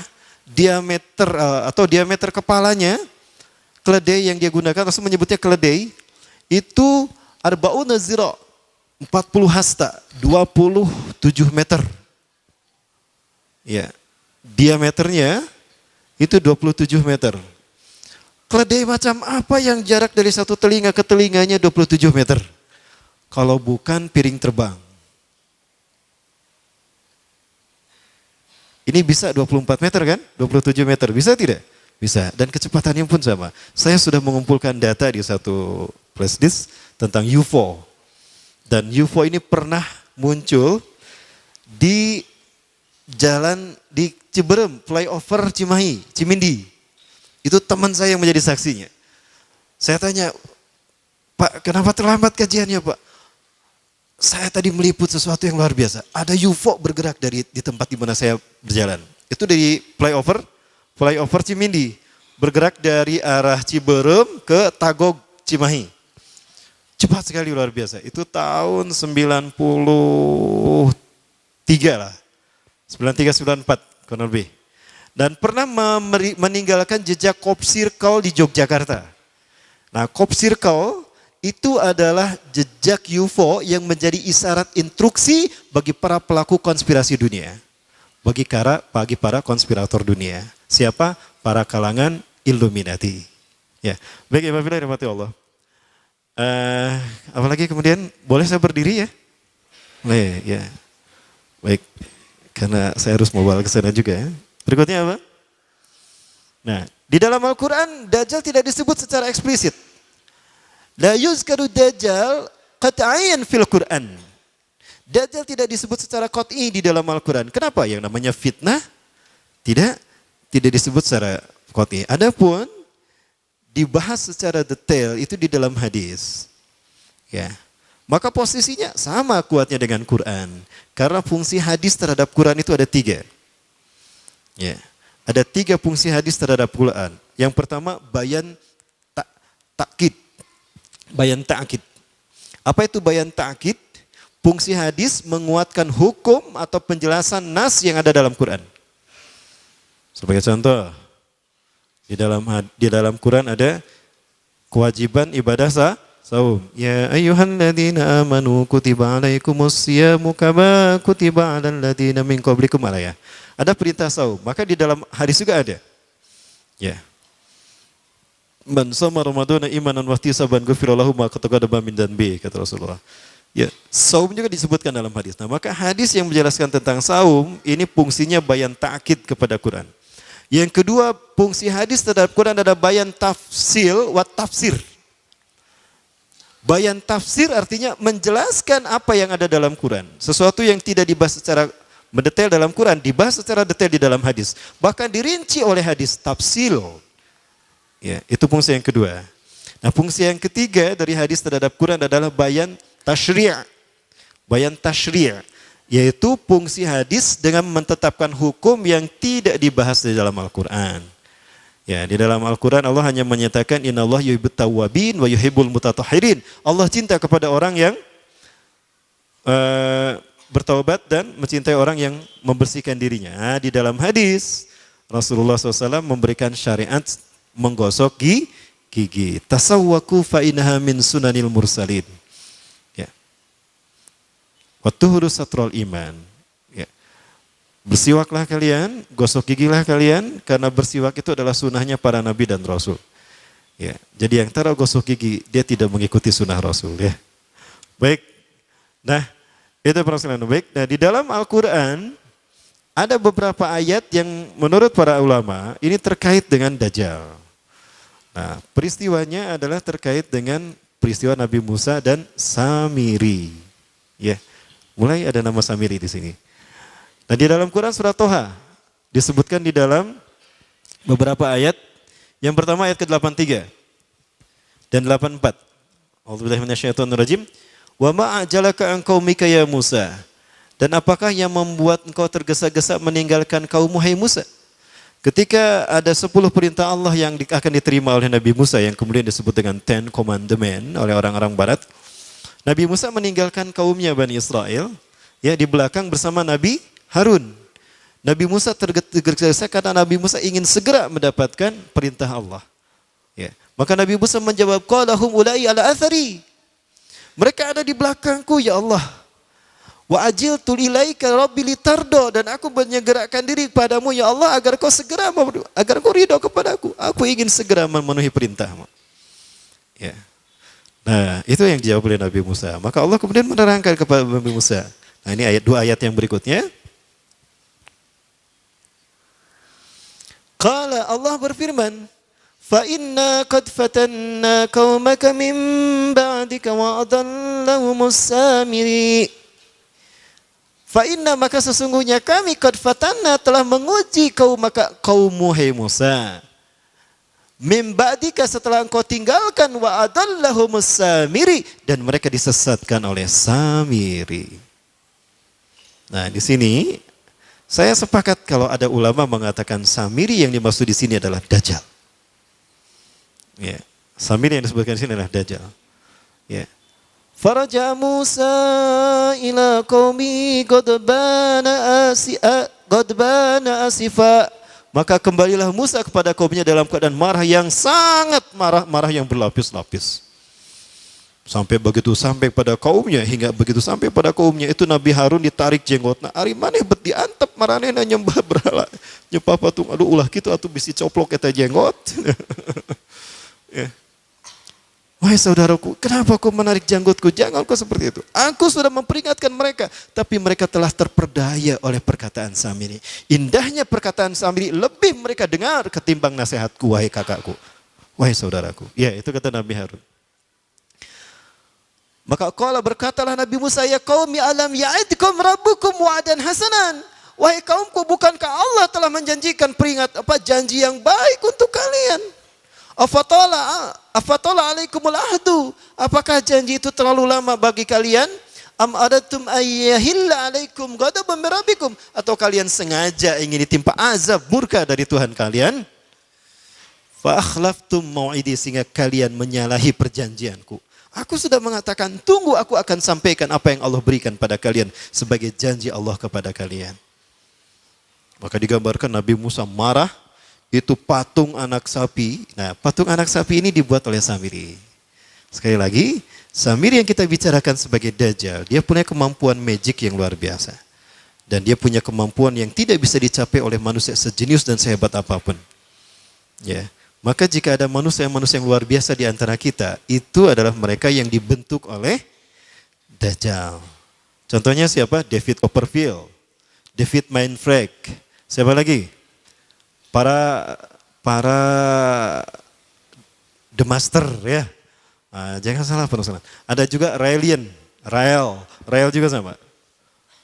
diameter atau diameter kepalanya, keledai yang dia gunakan, Rasul menyebutnya keledai, itu arba'una zira, 40 hasta, 27 meter. Ya. Diameternya itu 27 meter. Keledai macam apa yang jarak dari satu telinga ke telinganya 27 meter? Kalau bukan piring terbang. Ini bisa 24 meter kan? 27 meter, bisa tidak? Bisa, dan kecepatannya pun sama. Saya sudah mengumpulkan data di satu flash disk tentang UFO. Dan UFO ini pernah muncul di jalan di Ciberem, flyover Cimahi, Cimindi. Itu teman saya yang menjadi saksinya. Saya tanya, Pak, kenapa terlambat kajiannya Pak? Saya tadi meliput sesuatu yang luar biasa. Ada UFO bergerak di tempat di mana saya berjalan. Itu dari flyover Cimindi. Bergerak dari arah Ciberem ke Tagog Cimahi. Cepat sekali, luar biasa. Itu tahun 93 lah. 93-94 kurang lebih. Dan pernah meninggalkan jejak Cop Circle di Yogyakarta. Nah, Cop Circle itu adalah jejak UFO yang menjadi isyarat instruksi bagi para pelaku konspirasi dunia. Bagi para konspirator dunia. Siapa? Para kalangan Illuminati. Ya, baik ya, Bapak rahmati Allah. Apalagi kemudian, boleh saya berdiri ya? Boleh, ya. Baik, karena saya harus mau balik ke sana juga ya. Berikutnya apa? Nah, di dalam Al-Quran, Dajjal tidak disebut secara eksplisit. La yuzkaru Dajjal qat'an fil Quran. Dajjal tidak disebut secara qat'i di dalam Al-Quran. Kenapa? Yang namanya fitnah tidak disebut secara qat'i. Adapun dibahas secara detail itu di dalam hadis. Ya. Maka posisinya sama kuatnya dengan Quran. Karena fungsi hadis terhadap Quran itu ada 3. Ya. Ada 3 fungsi hadis terhadap Quran. Yang pertama bayan takkid. Bayan ta'kid. Apa itu bayan ta'kid? Fungsi hadis menguatkan hukum atau penjelasan nas yang ada dalam Quran. Sebagai contoh, di dalam Quran ada kewajiban ibadah saum. Ya ayyuhalladzina amanu kutiba alaikumusyamu kama kutiba alal ladzina min qablikum alaya. Ada perintah saum, maka di dalam hadis juga ada. Ya. Man shoma Ramadhana imanan wa ihtisaban ghufira lahu ma taqaddama min dzanbi, kata Rasulullah. Ya, saum juga disebutkan dalam hadis. Nah, maka hadis yang menjelaskan tentang saum ini fungsinya bayan ta'kid kepada Quran. Yang kedua, fungsi hadis terhadap Quran adalah bayan tafsil wa tafsir. Bayan tafsir artinya menjelaskan apa yang ada dalam Quran. Sesuatu yang tidak dibahas secara mendetail dalam Quran, dibahas secara detail di dalam hadis. Bahkan dirinci oleh hadis, tafsil. Ya, itu fungsi yang kedua. Nah, fungsi yang ketiga dari hadis terhadap Quran adalah bayan tasyri'. Bayan tasyri'. Yaitu fungsi hadis dengan menetapkan hukum yang tidak dibahas di dalam Al-Quran. Ya, di dalam Al-Quran Allah hanya menyatakan innallaha yuhibbut tawwabin wa yuhibbul mutatahhirin. Allah cinta kepada orang yang bertaubat dan mencintai orang yang membersihkan dirinya. Nah, di dalam hadis Rasulullah SAW memberikan syariat menggosok gigi. Tasawwaku fa innaha min sunanil mursalin. Ya. Wa tuhuru satrul iman. Ya. Bersiwaklah kalian, gosok gigilah kalian, karena bersiwak itu adalah sunnahnya para nabi dan rasul. Ya. Jadi yang taruh gosok gigi, dia tidak mengikuti sunnah Rasul. Ya. Baik. Nah, itu permasalahan baik. Nah, di dalam Al-Quran ada beberapa ayat yang menurut para ulama ini terkait dengan Dajjal. Nah, peristiwanya adalah terkait dengan peristiwa Nabi Musa dan Samiri. Ya, mulai ada nama Samiri di sini. Nah, di dalam Quran surat Toha disebutkan di dalam beberapa ayat. Yang pertama ayat ke-83 dan 84. A'udzubillahi minasyaitonirrajim. Wa ma'ajalaka an qaumika ya Musa. Dan apakah yang membuat engkau tergesa-gesa meninggalkan kaummu hai Musa? Ketika ada 10 perintah Allah yang akan diterima oleh Nabi Musa yang kemudian disebut dengan Ten Commandment oleh orang-orang barat. Nabi Musa meninggalkan kaumnya Bani Israel ya di belakang bersama Nabi Harun. Nabi Musa tergesa-gesa karena Nabi Musa ingin segera mendapatkan perintah Allah. Ya. Maka Nabi Musa menjawab, qalahum ulai ala athari. Mereka ada di belakangku ya Allah. Wa ajiltu ilaika rabbi litardo, dan aku menyegerakan diri padamu ya Allah agar kau segera agar kau ridho kepadaku. Aku ingin segera memenuhi perintahmu. Ya. Nah, itu yang dijawab oleh Nabi Musa. Maka Allah kemudian menerangkan kepada Nabi Musa. Nah, ini dua ayat yang berikutnya. Qala, Allah berfirman, fa inna qad fatanna qaumaka min ba'dika wa adallahumus samiri. Fa inna, maka sesungguhnya kami qad fatanna telah menguji kaummu hai Musa. Min ba'dika, setelah engkau tinggalkan, wa adallahumus samiri, dan mereka disesatkan oleh Samiri. Nah, di sini saya sepakat kalau ada ulama mengatakan Samiri yang dimaksud di sini adalah Dajjal. Ya, Samiri yang disebutkan di sini adalah Dajjal. Ya. Faraja Musa ila qaumi ghadbana asifa. Maka kembalilah Musa kepada kaumnya dalam keadaan marah yang sangat marah, marah yang berlapis-lapis. Sampai pada kaumnya, hingga begitu sampai pada kaumnya itu Nabi Harun ditarik jenggotna. Ari maneh bet diantep maranehna nyembah berhala. Nyembah patung, aduh ulah kitu atuh bisi coplok eta jenggot. Ya. Wahai saudaraku, kenapa kau menarik jenggotku? Jangan kau seperti itu. Aku sudah memperingatkan mereka, tapi mereka telah terperdaya oleh perkataan Samiri. Indahnya perkataan Samiri lebih mereka dengar ketimbang nasihatku, wahai kakakku. Wahai saudaraku. Ya, itu kata Nabi Harun. Maka qala, berkatalah Nabi Musa, ya qaumi alam ya'idkum rabbukum wa'dan hasanan. Wahai kaumku, bukankah Allah telah menjanjikan janji yang baik untuk kalian? Afatola alaikumul ahdu. Apakah janji itu terlalu lama bagi kalian? Am adatum ayyahilla alaikum ghadabun min rabbikum, atau kalian sengaja ingin ditimpa azab murka dari Tuhan kalian? Fa akhlaftum mau'idi, sehingga kalian menyalahi perjanjianku. Aku sudah mengatakan, tunggu aku akan sampaikan apa yang Allah berikan pada kalian sebagai janji Allah kepada kalian. Maka digambarkan Nabi Musa marah, itu patung anak sapi. Nah, patung anak sapi ini dibuat oleh Samiri. Sekali lagi, Samiri yang kita bicarakan sebagai Dajjal, dia punya kemampuan magic yang luar biasa. Dan dia punya kemampuan yang tidak bisa dicapai oleh manusia sejenius dan sehebat apapun. Ya. Maka jika ada manusia-manusia yang luar biasa di antara kita, itu adalah mereka yang dibentuk oleh Dajjal. Contohnya siapa? David Copperfield, David Mindfreak. Siapa lagi? Para The Master ya. Nah, jangan salah penulisan. Ada juga Rael juga sama.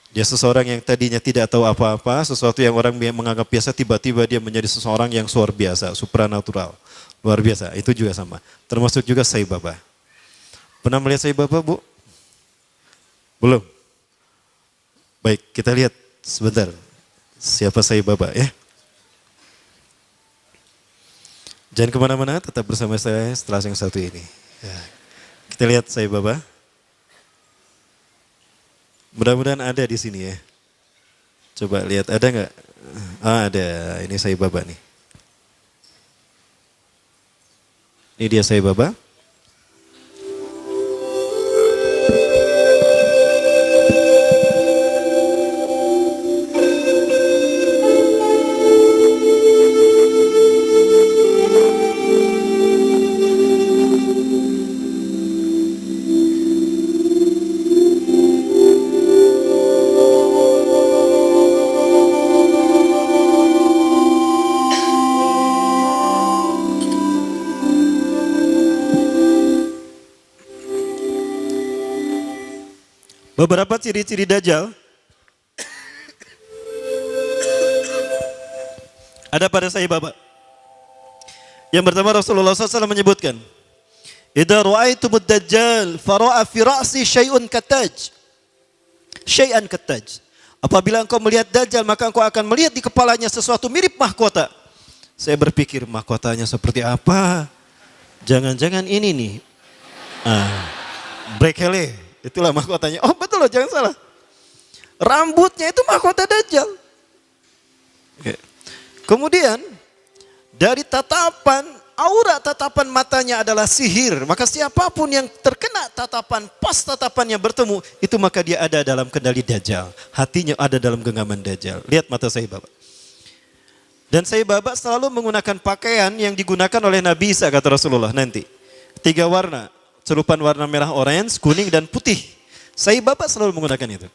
Dia seseorang yang tadinya tidak tahu apa-apa, sesuatu yang orang menganggap biasa, tiba-tiba dia menjadi seseorang yang luar biasa, supranatural. Luar biasa, itu juga sama. Termasuk juga Sai Baba. Pernah melihat Sai Baba, Bu? Belum? Baik, kita lihat sebentar siapa Sai Baba ya. Jangan kemana-mana, tetap bersama saya setelah yang satu ini. Ya. Kita lihat Sai Baba. Mudah-mudahan ada di sini ya. Coba lihat ada nggak? Ah, ada. Ini Sai Baba nih. Ini dia Sai Baba. Beberapa ciri-ciri Dajjal ada pada Sai Baba. Yang pertama Rasulullah SAW menyebutkan, "Idza ra'aitumud Dajjal fara'a fi ra'si syai'un kattaj." Syai'an kattaj. Apabila engkau melihat Dajjal, maka engkau akan melihat di kepalanya sesuatu mirip mahkota. Saya berpikir mahkotanya seperti apa? Jangan-jangan ini nih. Brekele. Itulah mahkotanya. Oh betul loh, jangan salah. Rambutnya itu mahkota Dajjal. Oke. Kemudian dari tatapan, aura tatapan matanya adalah sihir. Maka siapapun yang terkena tatapan, pas tatapannya bertemu, itu maka dia ada dalam kendali Dajjal. Hatinya ada dalam genggaman Dajjal. Lihat mata Sai Baba. Dan Sai Baba selalu menggunakan pakaian yang digunakan oleh Nabi Isa, kata Rasulullah nanti. 3 warna. Celupan warna merah, orange, kuning, dan putih. Sai Baba selalu menggunakan itu.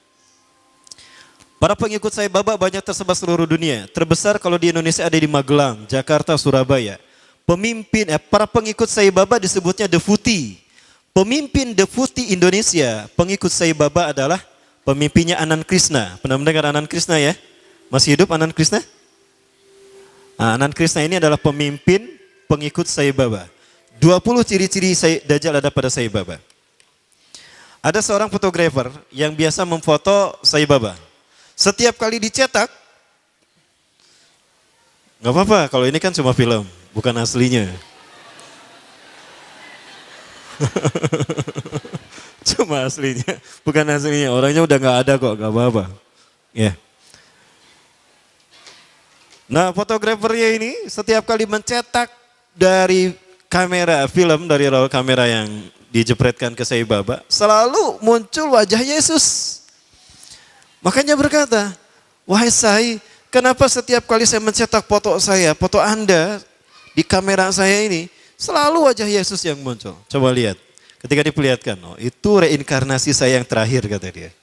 Para pengikut Sai Baba banyak tersebar seluruh dunia. Terbesar kalau di Indonesia ada di Magelang, Jakarta, Surabaya. Para pengikut Sai Baba disebutnya Defuti. Pemimpin Defuti Indonesia, pengikut Sai Baba adalah pemimpinnya Anand Krishna. Pernah mendengar Anand Krishna ya? Masih hidup Anand Krishna? Anand Krishna ini adalah pemimpin pengikut Sai Baba. 20 ciri-ciri Dajjal ada pada Sai Baba. Ada seorang fotografer yang biasa memfoto Sai Baba. Setiap kali dicetak, nggak apa-apa kalau ini kan cuma film, bukan aslinya. Cuma aslinya, bukan aslinya. Orangnya udah nggak ada kok, nggak apa-apa. Ya. Nah fotografernya ini setiap kali mencetak dari kamera film, dari roll kamera yang dijepretkan ke Sai Baba, selalu muncul wajah Yesus. Makanya berkata, wahai Sai, kenapa setiap kali saya mencetak foto saya, foto Anda di kamera saya ini, selalu wajah Yesus yang muncul. Coba lihat, ketika diperlihatkan, oh, itu reinkarnasi saya yang terakhir, kata dia.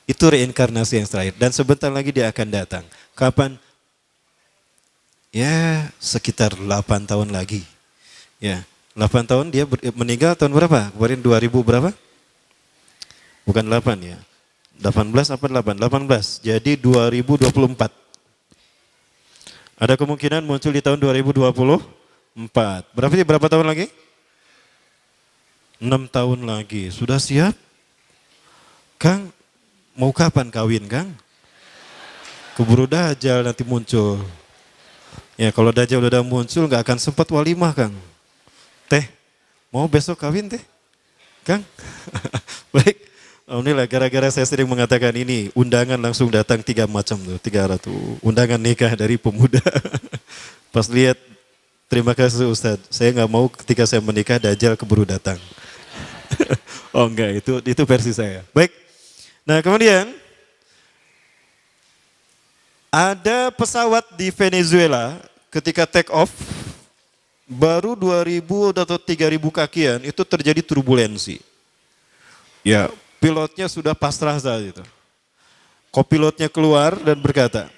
Itu reinkarnasi yang terakhir, dan sebentar lagi dia akan datang. Kapan? Ya, sekitar 8 tahun lagi. Ya, 8 tahun dia meninggal tahun berapa? Kemarin 2000 berapa? Bukan 8 ya. 18 apa 8? 18. Jadi 2024. Ada kemungkinan muncul di tahun 2024. Berapa tahun lagi? 6 tahun lagi. Sudah siap? Kang, mau kapan kawin, Kang? Keburu Dajjal nanti muncul. Ya, kalau Dajjal udah muncul nggak akan sempat walimah, Kang. Teh, mau besok kawin teh? Kang? Baik, alhamdulillah gara-gara saya sering mengatakan ini, undangan langsung datang 3 macam tuh, 300. Undangan nikah dari pemuda. Pas lihat, terima kasih Ustadz, saya nggak mau ketika saya menikah Dajjal keburu datang. Oh enggak, itu versi saya. Baik, nah kemudian ada pesawat di Venezuela ketika take off, baru 2000 atau 3000 kakian itu terjadi turbulensi. Ya, pilotnya sudah pasrah saat itu. Kopilotnya keluar dan berkata,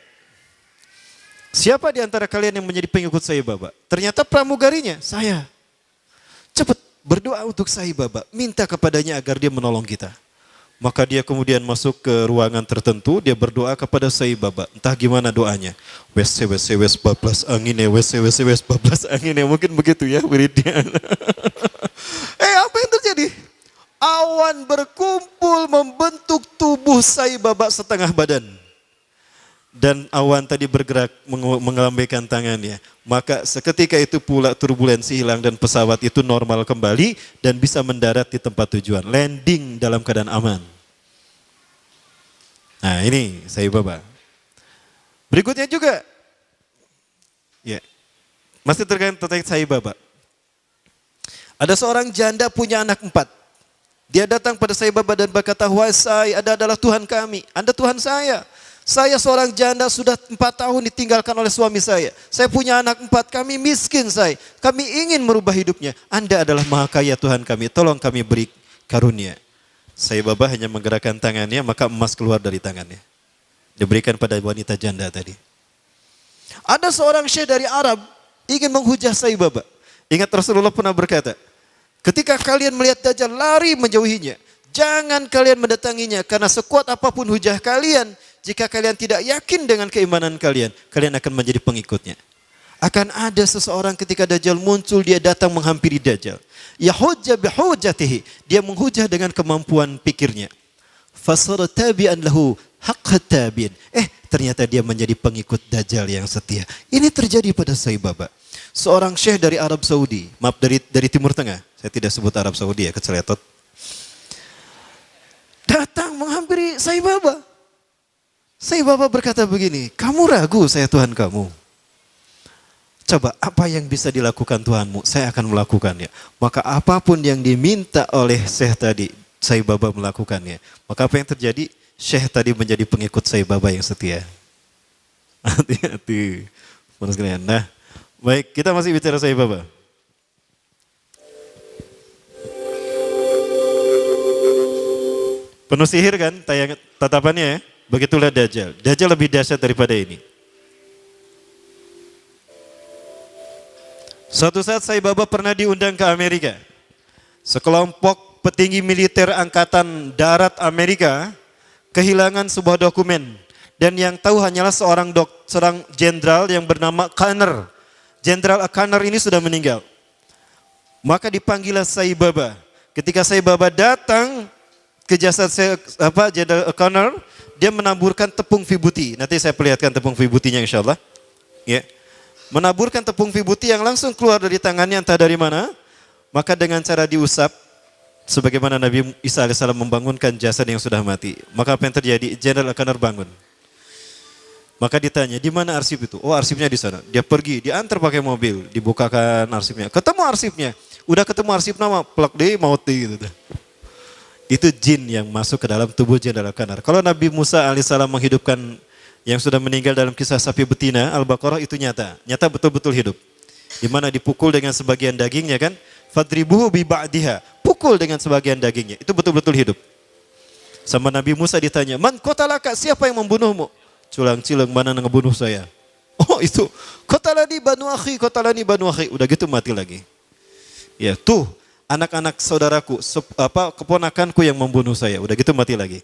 siapa di antara kalian yang menjadi pengikut Sai Baba? Ternyata pramugarinya, saya. Cepat berdoa untuk Sai Baba, minta kepadanya agar dia menolong kita. Maka dia kemudian masuk ke ruangan tertentu, dia berdoa kepada Sai Baba. Entah gimana doanya. Wes bablas angine, wes bablas angine. Mungkin begitu ya wiridnya. Apa yang terjadi? Awan berkumpul membentuk tubuh Sai Baba setengah badan. Dan awan tadi bergerak mengelambaikan tangannya. Maka seketika itu pula turbulensi hilang dan pesawat itu normal kembali dan bisa mendarat di tempat tujuan. Landing dalam keadaan aman. Nah ini Sai Baba. Berikutnya juga. Ya, masih terkait Sai Baba. Ada seorang janda punya anak 4. Dia datang pada Sai Baba dan berkata, "Wahai Sai, Anda adalah Tuhan kami. Anda Tuhan saya. Saya seorang janda sudah 4 tahun ditinggalkan oleh suami saya. Saya punya anak 4, kami miskin Sai. Kami ingin merubah hidupnya. Anda adalah maha kaya Tuhan kami. Tolong kami beri karunia." Sai Baba hanya menggerakkan tangannya, maka emas keluar dari tangannya. Diberikan pada wanita janda tadi. Ada seorang syekh dari Arab ingin menghujah Sai Baba. Ingat Rasulullah pernah berkata, ketika kalian melihat Dajjal, lari menjauhinya. Jangan kalian mendatanginya, karena sekuat apapun hujah kalian, jika kalian tidak yakin dengan keimanan kalian, kalian akan menjadi pengikutnya. Akan ada seseorang ketika Dajjal muncul, dia datang menghampiri Dajjal. Yahujja bihujjatihi, dia menghujah dengan kemampuan pikirnya. Fasara tabi'an lahu haqqa tabi'in. Ternyata dia menjadi pengikut Dajjal yang setia. Ini terjadi pada Sai Baba. Seorang syekh dari Arab Saudi, maaf dari Timur Tengah, saya tidak sebut Arab Saudi ya, keceletot. Datang menghampiri Sai Baba. Sai Baba berkata begini, "Kamu ragu saya Tuhan kamu? Coba apa yang bisa dilakukan Tuhanmu, saya akan melakukannya." Maka apapun yang diminta oleh syekh tadi, Sai Baba melakukannya. Maka apa yang terjadi? Syekh tadi menjadi pengikut Sai Baba yang setia. Hati-hati. Nah, baik, kita masih bicara Sai Baba. Penuh sihir kan tatapannya ya? Begitulah Dajjal. Dajjal lebih dahsyat daripada ini. Suatu saat Sai Baba pernah diundang ke Amerika. Sekelompok petinggi militer angkatan darat Amerika kehilangan sebuah dokumen. Dan yang tahu hanyalah seorang jenderal yang bernama Conner. Jenderal Conner ini sudah meninggal. Maka dipanggillah Sai Baba. Ketika Sai Baba datang ke jasad Jenderal Conner, dia menaburkan tepung vibuti. Nanti saya perlihatkan tepung vibutinya insya Allah. Ya. Menaburkan tepung vibuti yang langsung keluar dari tangannya entah dari mana. Maka dengan cara diusap, sebagaimana Nabi Isa AS membangunkan jasad yang sudah mati. Maka apa yang terjadi? Jenderal Conner bangun. Maka ditanya, di mana arsip itu? Oh, arsipnya di sana. Dia pergi, diantar pakai mobil, dibukakan arsipnya. Ketemu arsipnya. Udah ketemu arsip nama, plak deh, mauti gitu. Itu jin yang masuk ke dalam tubuh Jenderal Conner. Kalau Nabi Musa AS menghidupkan yang sudah meninggal dalam kisah sapi betina Al-Baqarah, itu nyata betul-betul hidup. Di mana dipukul dengan sebagian dagingnya kan? Fadribuhu bi ba'diha. Pukul dengan sebagian dagingnya. Itu betul-betul hidup. Sama Nabi Musa ditanya, "Man qatalaka? Siapa yang membunuhmu?" "Culang-cilang, mana yang ngebunuh saya?" "Oh, itu qatalani banu akhi." Udah gitu mati lagi. Ya, tuh anak-anak saudaraku, keponakanku yang membunuh saya. Udah gitu mati lagi.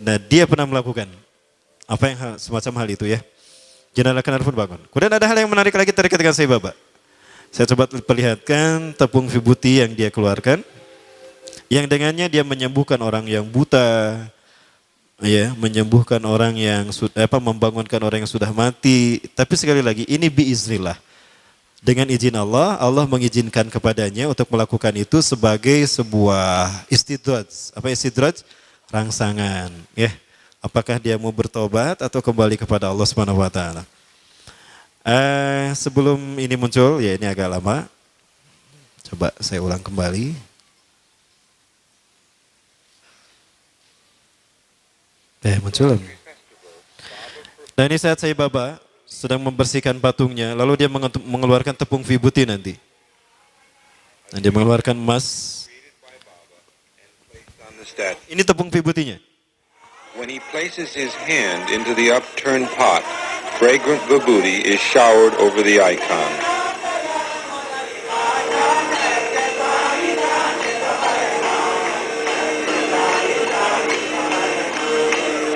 Nah, dia pernah melakukan apa yang semacam hal itu ya. Jenderal Conner pun bangun. Kemudian ada hal yang menarik lagi terkait dengan Sai Baba. Saya coba perlihatkan tepung vibuti yang dia keluarkan. Yang dengannya dia menyembuhkan orang yang buta. Ya, menyembuhkan orang yang membangunkan orang yang sudah mati. Tapi sekali lagi ini biiznillah. Dengan izin Allah, Allah mengizinkan kepadanya untuk melakukan itu sebagai sebuah istidraj. Apa istidraj? Rangsangan, ya. Apakah dia mau bertobat atau kembali kepada Allah Subhanahu wa taala. Sebelum ini muncul, ya ini agak lama. Coba saya ulang kembali. Muncul. Nah, ini saat Sai Baba sedang membersihkan patungnya, lalu dia mengeluarkan tepung vibuti nanti. Nah, dia mengeluarkan emas. Ini tepung vibutinya. When he places his hand into the upturned pot, fragrant vibhuti is showered over the icon.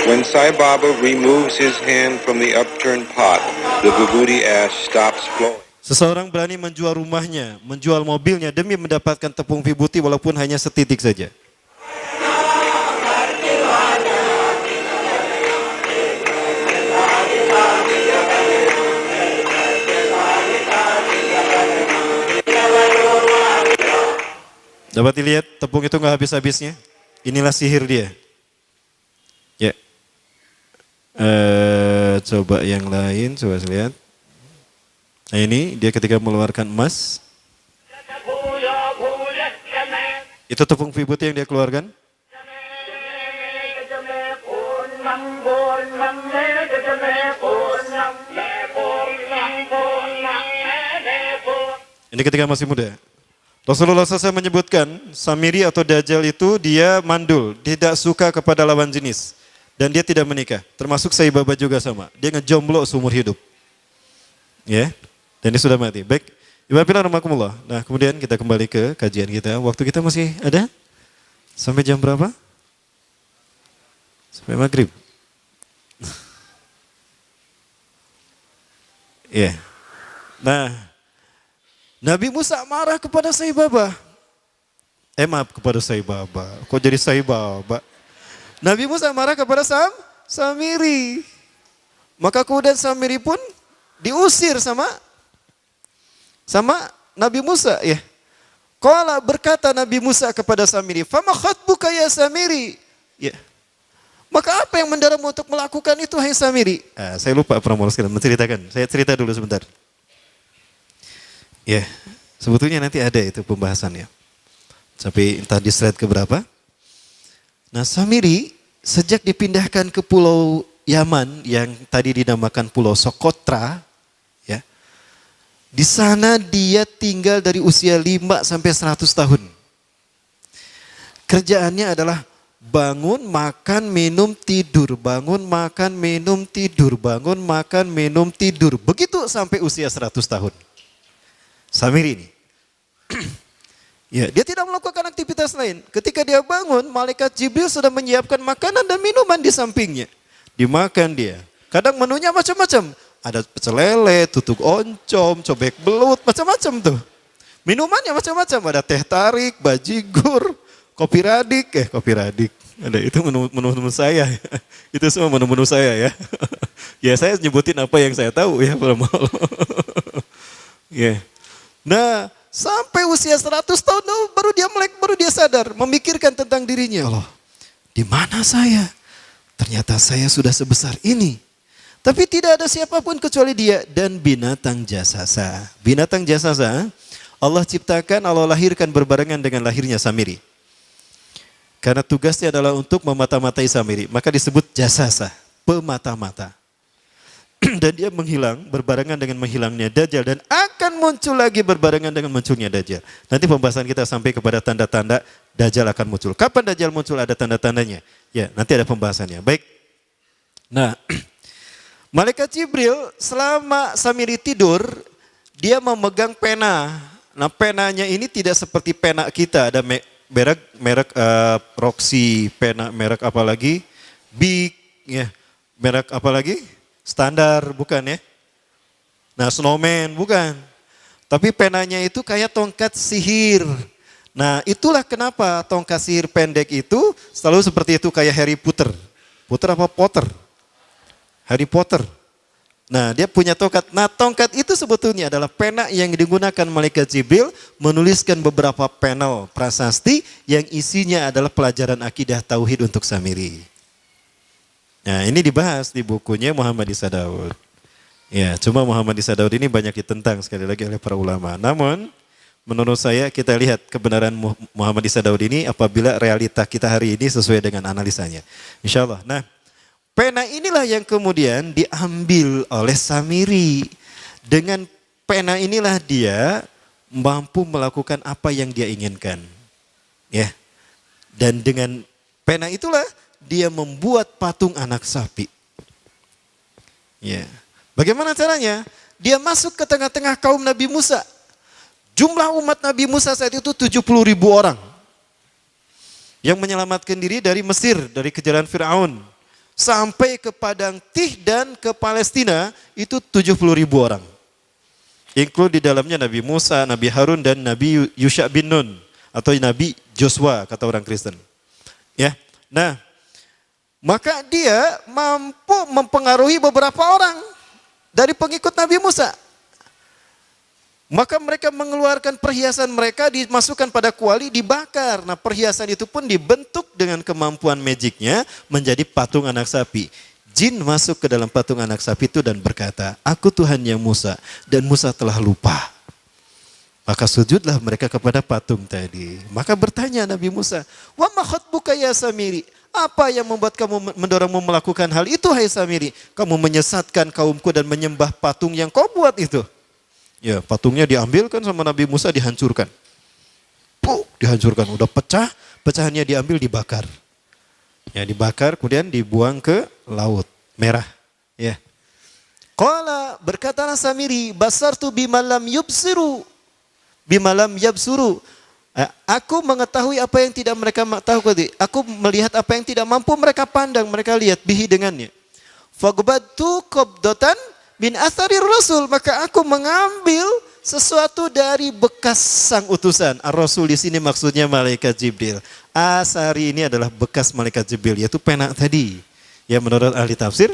When Sai Baba removes his hand from the upturned pot, the vibhuti ash stops flowing. Seseorang berani menjual rumahnya, menjual mobilnya demi mendapatkan tepung vibhuti walaupun hanya setitik saja. Dapat dilihat tepung itu nggak habis-habisnya. Inilah sihir dia. Ya. Coba yang lain, coba saya lihat. Nah ini dia ketika mengeluarkan emas. Itu tepung vibuti yang dia keluarkan. Ini ketika masih muda. Rasulullah SAW menyebutkan Samiri atau Dajjal itu dia mandul, tidak suka kepada lawan jenis. Dan dia tidak menikah, termasuk Saibaba juga sama. Dia ngejomblo seumur hidup. Ya, dan dia sudah mati. Baik, Ibu Rahimakumullah. Nah kemudian kita kembali ke kajian kita. Waktu kita masih ada? Sampai jam berapa? Sampai maghrib. Ya. Nah, Nabi Musa marah kepada Saibaba. Maaf kepada Saibaba. Kok jadi Saibaba? Nabi Musa marah kepada Samiri. Maka kemudian Samiri pun diusir sama Nabi Musa. Ya. Qala berkata Nabi Musa kepada Samiri, "Fama khatbuka ya Samiri?" Ya. Maka apa yang mendorongmu untuk melakukan itu, hai Samiri? Saya lupa Pramono sekalian menceritakan. Saya cerita dulu sebentar. Ya, sebetulnya nanti ada itu pembahasannya. Tapi entah di slide keberapa. Nah Samiri sejak dipindahkan ke pulau Yaman yang tadi dinamakan Pulau Sokotra. Ya, di sana dia tinggal dari usia 5 sampai 100 tahun. Kerjaannya adalah bangun, makan, minum, tidur. Bangun, makan, minum, tidur. Bangun, makan, minum, tidur. Begitu sampai usia 100 tahun. Samiri ini. Ya, dia tidak melakukan aktivitas lain. Ketika dia bangun, malaikat Jibril sudah menyiapkan makanan dan minuman di sampingnya. Dimakan dia. Kadang menunya macam-macam. Ada pecel lele, tutuk oncom, cobek belut, macam-macam tuh. Minumannya macam-macam. Ada teh tarik, bajigur, kopi radik. Kopi radik. Ada itu menu-menu saya. Itu semua menu-menu saya ya. Ya saya nyebutin apa yang saya tahu ya. Ya. Nah, sampai usia 100 tahun baru dia melek, baru dia sadar, memikirkan tentang dirinya. Allah, di mana saya? Ternyata saya sudah sebesar ini. Tapi tidak ada siapapun kecuali dia dan binatang jasasa. Binatang jasasa, Allah ciptakan, Allah lahirkan berbarengan dengan lahirnya Samiri. Karena tugasnya adalah untuk memata-matai Samiri, maka disebut jasasa, pemata-mata. Dan dia menghilang berbarengan dengan menghilangnya Dajjal dan akan muncul lagi berbarengan dengan munculnya Dajjal. Nanti pembahasan kita sampai kepada tanda-tanda Dajjal akan muncul. Kapan Dajjal muncul ada tanda-tandanya? Ya, nanti ada pembahasannya. Baik. Nah, Malaikat Jibril selama Samiri tidur, dia memegang pena. Nah, penanya ini tidak seperti pena kita, ada merek Roxy, pena merek apa lagi? Big, ya. Merek apa lagi? Standar, bukan ya? Nah, Snowman, bukan. Tapi penanya itu kayak tongkat sihir. Nah, itulah kenapa tongkat sihir pendek itu selalu seperti itu, kayak Harry Potter. Potter apa Potter? Harry Potter. Nah, dia punya tongkat. Nah, tongkat itu sebetulnya adalah pena yang digunakan Malaikat Jibril menuliskan beberapa panel prasasti yang isinya adalah pelajaran akidah tauhid untuk Samiri. Nah, ini dibahas di bukunya Muhammad Isa Daud. Ya, cuma Muhammad Isa Daud ini banyak ditentang sekali lagi oleh para ulama. Namun, menurut saya kita lihat kebenaran Muhammad Isa Daud ini apabila realita kita hari ini sesuai dengan analisanya. Insya Allah. Nah, pena inilah yang kemudian diambil oleh Samiri. Dengan pena inilah dia mampu melakukan apa yang dia inginkan. Ya. Dan dengan pena itulah dia membuat patung anak sapi. Ya. Bagaimana caranya? Dia masuk ke tengah-tengah kaum Nabi Musa. Jumlah umat Nabi Musa saat itu 70.000 orang. Yang menyelamatkan diri dari Mesir, dari kejaran Fir'aun. Sampai ke Padang Tih dan ke Palestina itu 70.000 orang. Include di dalamnya Nabi Musa, Nabi Harun dan Nabi Yusha bin Nun. Atau Nabi Joshua kata orang Kristen. Ya. Nah, maka dia mampu mempengaruhi beberapa orang dari pengikut Nabi Musa. Maka mereka mengeluarkan perhiasan mereka, dimasukkan pada kuali, dibakar. Nah perhiasan itu pun dibentuk dengan kemampuan magicnya menjadi patung anak sapi. Jin masuk ke dalam patung anak sapi itu dan berkata, aku Tuhannya Musa, dan Musa telah lupa. Maka sujudlah mereka kepada patung tadi. Maka bertanya Nabi Musa, wa ma khatbuka ya Samiri? Apa yang membuat kamu mendorongmu melakukan hal itu hai Samiri? Kamu menyesatkan kaumku dan menyembah patung yang kau buat itu. Ya, patungnya diambilkan sama Nabi Musa, dihancurkan. Dihancurkan, udah pecah, pecahannya diambil, dibakar. Ya, dibakar, kemudian dibuang ke laut merah. Ya. Qala, berkatalah Samiri, basartu bimalam yubsiru, bimalam yabsuru. Aku mengetahui apa yang tidak mereka tahu. Aku melihat apa yang tidak mampu mereka pandang, mereka lihat bihi dengannya. Fagbatu qabdatan bin athari rasul, maka aku mengambil sesuatu dari bekas sang utusan. Ar-Rasul di sini maksudnya malaikat Jibril. Asari ini adalah bekas malaikat Jibril, yaitu pena tadi. Ya menurut ahli tafsir,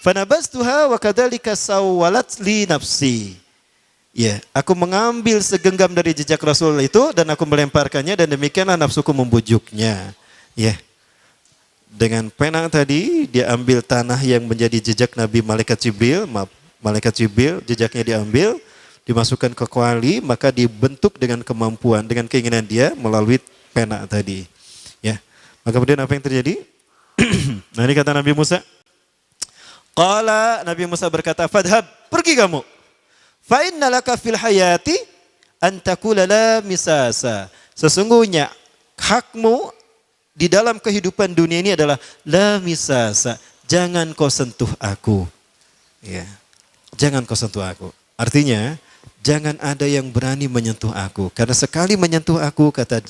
fanabastuha wa kadzalika sawwalat li nafsi. Ya, aku mengambil segenggam dari jejak Rasul itu dan aku melemparkannya dan demikianlah nafsuku membujuknya. Ya. Dengan pena tadi dia ambil tanah yang menjadi jejak Nabi malaikat Jibril, jejaknya diambil, dimasukkan ke kuali, maka dibentuk dengan kemampuan, dengan keinginan dia melalui pena tadi. Ya. Maka kemudian apa yang terjadi? Nah ini kata Nabi Musa. Qala, Nabi Musa berkata, fadhab, pergi kamu. Fa innalaka fil hayati an taqula la misasa. Sesungguhnya hakmu di dalam kehidupan dunia ini adalah la misasa, jangan kau sentuh aku. Ya. Jangan kau sentuh aku. Artinya, jangan ada yang berani menyentuh aku. Karena sekali menyentuh aku, kata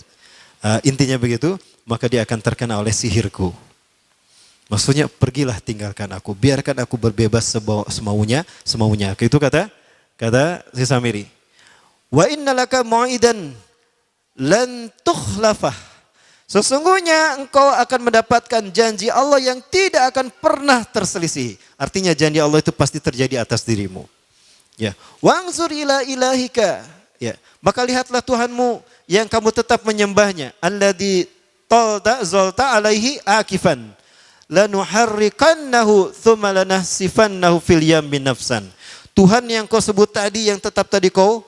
intinya begitu, maka dia akan terkena oleh sihirku. Maksudnya, pergilah tinggalkan aku. Biarkan aku berbebas semaunya. Itu kata si Samiri. Wa innalaka mu'idan lan tukhlafah. Sesungguhnya engkau akan mendapatkan janji Allah yang tidak akan pernah terselisih. Artinya janji Allah itu pasti terjadi atas dirimu. Ya, wangzur ila ilahika. Ya, maka lihatlah Tuhanmu yang kamu tetap menyembahnya. Alladzi talta zalta alaihi akifan. Lanuharrikannahu thumma lanahsifannahu fil yammi nafsan. Tuhan yang kau sebut tadi, yang tetap tadi kau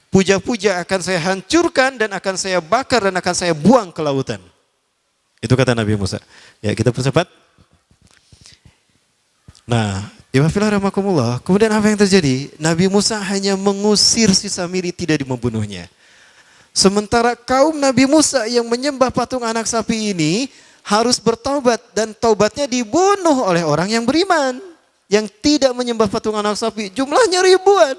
puja-puja, akan saya hancurkan dan akan saya bakar dan akan saya buang ke lautan. Itu kata Nabi Musa. Ya, kita percepat. Nah, Ibafillah rahmakumullah. Kemudian apa yang terjadi? Nabi Musa hanya mengusir si Samiri, tidak membunuhnya. Sementara kaum Nabi Musa yang menyembah patung anak sapi ini harus bertaubat, dan taubatnya dibunuh oleh orang yang beriman. Yang tidak menyembah patung anak sapi, jumlahnya ribuan.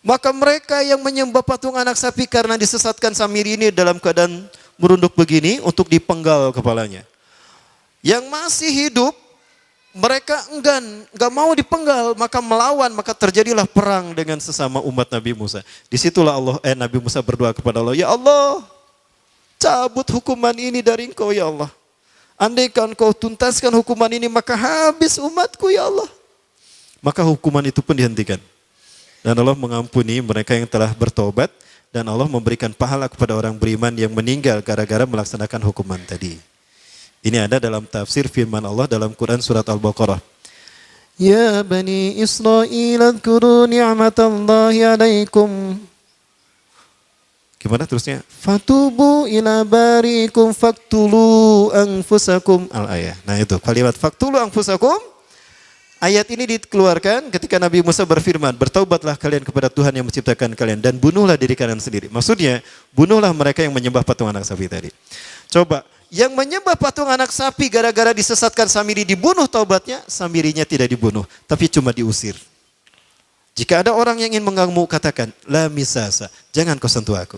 Maka mereka yang menyembah patung anak sapi karena disesatkan Samiri ini dalam keadaan merunduk begini untuk dipenggal kepalanya. Yang masih hidup, mereka enggak mau dipenggal, maka melawan, maka terjadilah perang dengan sesama umat Nabi Musa. Disitulah Nabi Musa berdoa kepada Allah, ya Allah, cabut hukuman ini dari engkau ya Allah. Andaikan kau tuntaskan hukuman ini, maka habis umatku ya Allah. Maka hukuman itu pun dihentikan. Dan Allah mengampuni mereka yang telah bertobat, dan Allah memberikan pahala kepada orang beriman yang meninggal gara-gara melaksanakan hukuman tadi. Ini ada dalam tafsir firman Allah dalam Quran surat Al-Baqarah. Ya Bani Israel, adhkuru ni'matallahi alaikum. Gimana terusnya? Fatubu ila barikum faktulu anfusakum. Al-ayah. Nah itu kalimat faktulu anfusakum. Ayat ini dikeluarkan ketika Nabi Musa berfirman, bertaubatlah kalian kepada Tuhan yang menciptakan kalian dan bunuhlah diri kalian sendiri. Maksudnya, bunuhlah mereka yang menyembah patung anak sapi tadi. Coba, yang menyembah patung anak sapi gara-gara disesatkan Samiri dibunuh taubatnya, Samirinya tidak dibunuh, tapi cuma diusir. Jika ada orang yang ingin mengganggu, katakan, la misasa, jangan kau sentuh aku.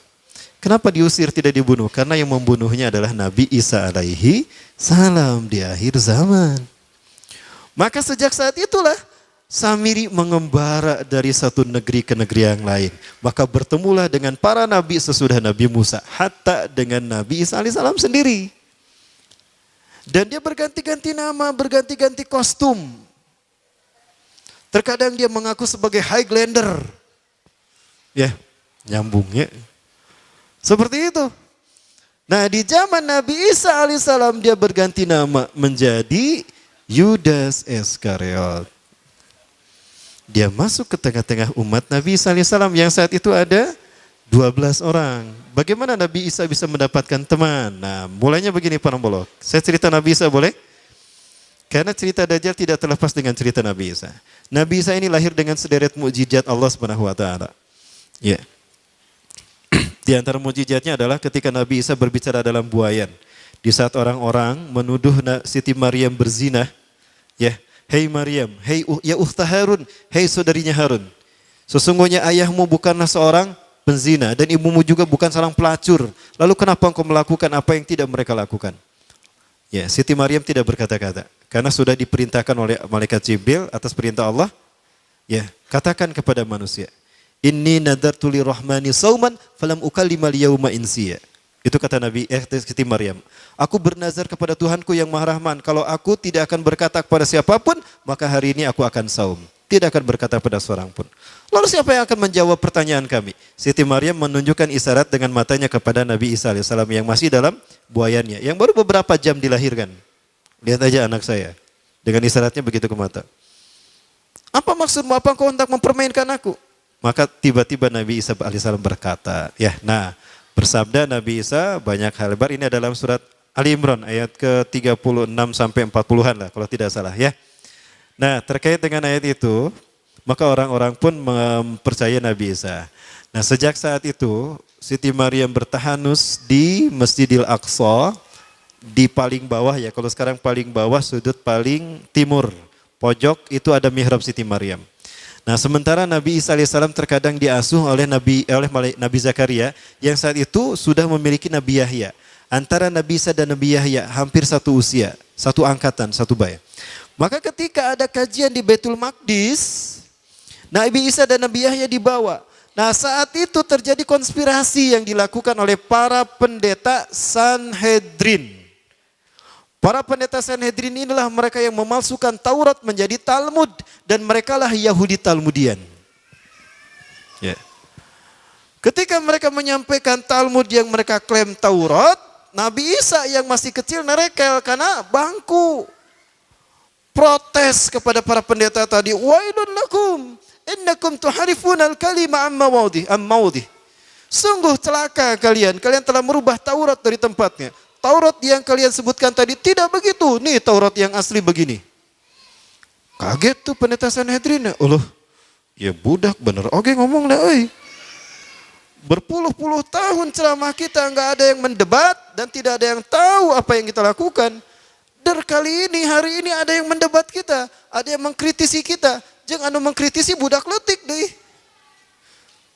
Kenapa diusir tidak dibunuh? Karena yang membunuhnya adalah Nabi Isa alaihi salam di akhir zaman. Maka sejak saat itulah Samiri mengembara dari satu negeri ke negeri yang lain. Maka bertemulah dengan para nabi sesudah Nabi Musa, hatta dengan Nabi Isa alaihissalam sendiri. Dan dia berganti-ganti nama, berganti-ganti kostum. Terkadang dia mengaku sebagai Highlander. Ya, nyambung ya. Seperti itu. Nah di zaman Nabi Isa alaihissalam dia berganti nama menjadi Yudas Iskariot. Dia masuk ke tengah-tengah umat Nabi Isa alaihissalam yang saat itu ada 12 orang. Bagaimana Nabi Isa bisa mendapatkan teman? Nah mulainya begini para bolok. Saya cerita Nabi Isa boleh? Karena cerita Dajjal tidak terlepas dengan cerita Nabi Isa. Nabi Isa ini lahir dengan sederet mukjizat Allah Subhanahu wa taala. Ya. Di antara mukjizatnya adalah ketika Nabi Isa berbicara dalam buayan. Di saat orang-orang menuduh Siti Maryam berzina, ya, hei Maryam, hei ya ukhta Harun, hei saudarinya Harun. Sesungguhnya ayahmu bukanlah seorang penzina dan ibumu juga bukan seorang pelacur. Lalu kenapa engkau melakukan apa yang tidak mereka lakukan? Ya, Siti Maryam tidak berkata-kata karena sudah diperintahkan oleh malaikat Jibril atas perintah Allah. Ya, katakan kepada manusia, Inni nadartu lirrahmani sauman falam ukallima al-yawma insiya. Itu kata Nabi Siti Maryam. Aku bernazar kepada Tuhanku yang Maha Rahman, kalau aku tidak akan berkata kepada siapapun, maka hari ini aku akan saum. Tidak akan berkata pada seorang pun. Lalu siapa yang akan menjawab pertanyaan kami? Siti Maryam menunjukkan isyarat dengan matanya kepada Nabi Isa alaihissalam yang masih dalam buayannya, yang baru beberapa jam dilahirkan. Lihat aja anak saya. Dengan isyaratnya begitu ke mata. Apa maksudmu? Apa engkau hendak mempermainkan aku? Maka tiba-tiba Nabi Isa alaihissalam berkata, ya, nah bersabda Nabi Isa banyak hal lebar. Ini dalam surat Ali Imran ayat ke-36 sampai 40-an lah kalau tidak salah ya. Nah terkait dengan ayat itu, maka orang-orang pun mempercayai Nabi Isa. Nah sejak saat itu Siti Maryam bertahanus di Masjidil Aqsa di paling bawah ya. Kalau sekarang paling bawah sudut paling timur pojok itu ada mihrab Siti Maryam. Nah sementara Nabi Isa alaihissalam terkadang diasuh oleh Nabi Zakaria yang saat itu sudah memiliki Nabi Yahya. Antara Nabi Isa dan Nabi Yahya hampir satu usia, satu angkatan, satu baya. Maka ketika ada kajian di Baitul Maqdis, Nabi Isa dan Nabi Yahya dibawa. Nah saat itu terjadi konspirasi yang dilakukan oleh para pendeta Sanhedrin. Para pendeta Sanhedrin inilah mereka yang memalsukan Taurat menjadi Talmud dan merekalah Yahudi Talmudian. Ya. Ketika mereka menyampaikan Talmud yang mereka klaim Taurat, Nabi Isa yang masih kecil nerekel karena bangku. Protes kepada para pendeta tadi, wailun lakum innakum tuharifuna al-kalima am maudhi. Sungguh celaka kalian telah merubah Taurat dari tempatnya. Taurat yang kalian sebutkan tadi tidak begitu. Nih Taurat yang asli begini. Kaget tuh pendeta Sanhedrin. Allah, ya budak bener. Oke ngomong lah, oi. Berpuluh-puluh tahun ceramah kita nggak ada yang mendebat dan tidak ada yang tahu apa yang kita lakukan. Dan kali ini, hari ini ada yang mendebat kita, ada yang mengkritisi kita. Jangan mengkritisi budak letik deh.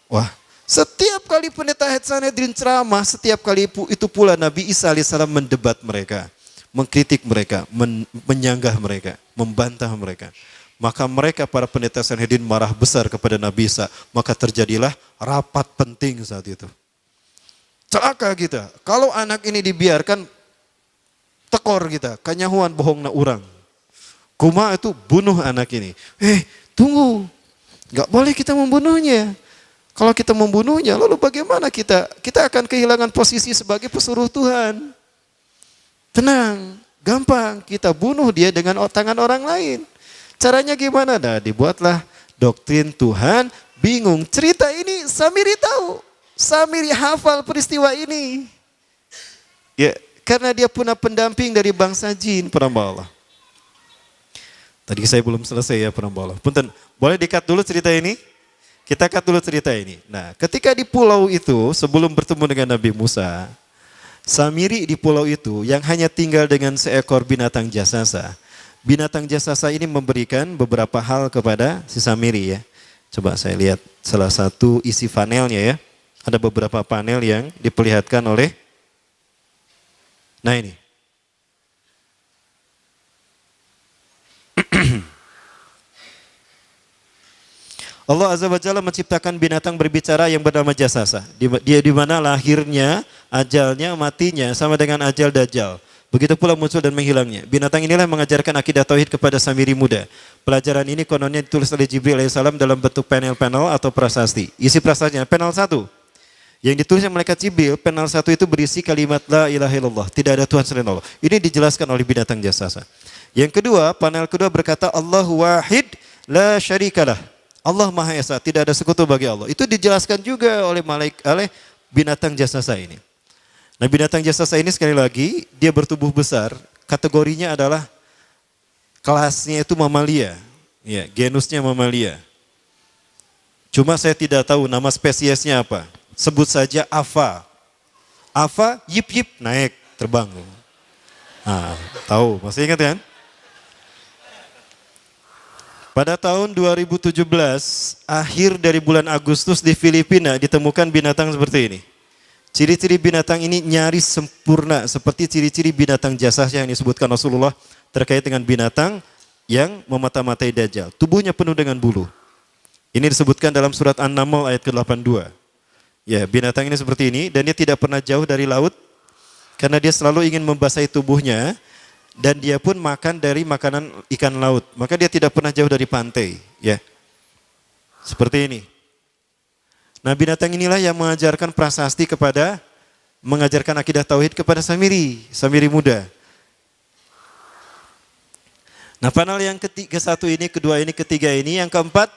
Wah. Setiap kali pendeta Sanhedrin ceramah, setiap kali itu pula Nabi Isa alaihissalam mendebat mereka, mengkritik mereka, menyanggah mereka, membantah mereka. Maka mereka para pendeta Sanhedrin marah besar kepada Nabi Isa, maka terjadilah rapat penting saat itu. Celaka kita, kalau anak ini dibiarkan, tekor kita, kanyahuan bohong na urang. Kuma itu bunuh anak ini. Tunggu, gak boleh kita membunuhnya. Kalau kita membunuhnya, lalu bagaimana kita? Kita akan kehilangan posisi sebagai pesuruh Tuhan. Tenang, gampang. Kita bunuh dia dengan tangan orang lain. Caranya gimana? Nah, dibuatlah doktrin Tuhan. Bingung. Cerita ini Samiri tahu. Samiri hafal peristiwa ini. Ya, karena dia punya pendamping dari bangsa jin, penambah Allah. Tadi saya belum selesai ya, penambah Allah. Punten, boleh di-cut dulu cerita ini? Kita cut dulu cerita ini. Nah, ketika di pulau itu, sebelum bertemu dengan Nabi Musa, Samiri di pulau itu yang hanya tinggal dengan seekor binatang jasasa. Binatang jasasa ini memberikan beberapa hal kepada si Samiri ya. Coba saya lihat salah satu isi panelnya ya. Ada beberapa panel yang diperlihatkan oleh, nah ini. Allah Azza wa Jalla menciptakan binatang berbicara yang bernama jasasa. Dia di mana lahirnya, ajalnya, matinya sama dengan ajal Dajjal. Begitu pula muncul dan menghilangnya. Binatang inilah yang mengajarkan akidah tauhid kepada Samiri muda. Pelajaran ini kononnya ditulis oleh Jibril alaihissalam dalam bentuk panel-panel atau prasasti. Isi prasastinya, panel 1. Yang ditulis oleh malaikat Jibril, panel 1 itu berisi kalimat la ilaha illallah, tidak ada Tuhan selain Allah. Ini dijelaskan oleh binatang jasasa. Yang kedua, panel kedua berkata Allahu wahid la syarikalah. Allah Maha Esa, tidak ada sekutu bagi Allah. Itu dijelaskan juga oleh binatang jasasa ini. Nah, binatang jasasa ini sekali lagi dia bertubuh besar, kategorinya adalah kelasnya itu mamalia. Ya, genusnya mamalia. Cuma saya tidak tahu nama spesiesnya apa. Sebut saja afa. Afa yip yip naik terbang. Nah, tahu, masih ingat kan? Pada tahun 2017, akhir dari bulan Agustus di Filipina ditemukan binatang seperti ini. Ciri-ciri binatang ini nyaris sempurna seperti ciri-ciri binatang jasas yang disebutkan Rasulullah terkait dengan binatang yang memata-matai Dajjal. Tubuhnya penuh dengan bulu. Ini disebutkan dalam surat An-Naml ayat ke-82. Ya, binatang ini seperti ini dan dia tidak pernah jauh dari laut karena dia selalu ingin membasahi tubuhnya dan dia pun makan dari makanan ikan laut. Maka dia tidak pernah jauh dari pantai, ya. Seperti ini. Nah, binatang inilah yang mengajarkan prasasti mengajarkan akidah tauhid kepada Samiri muda. Nah, panel yang ketiga, satu ini, kedua ini, ketiga ini, yang keempat,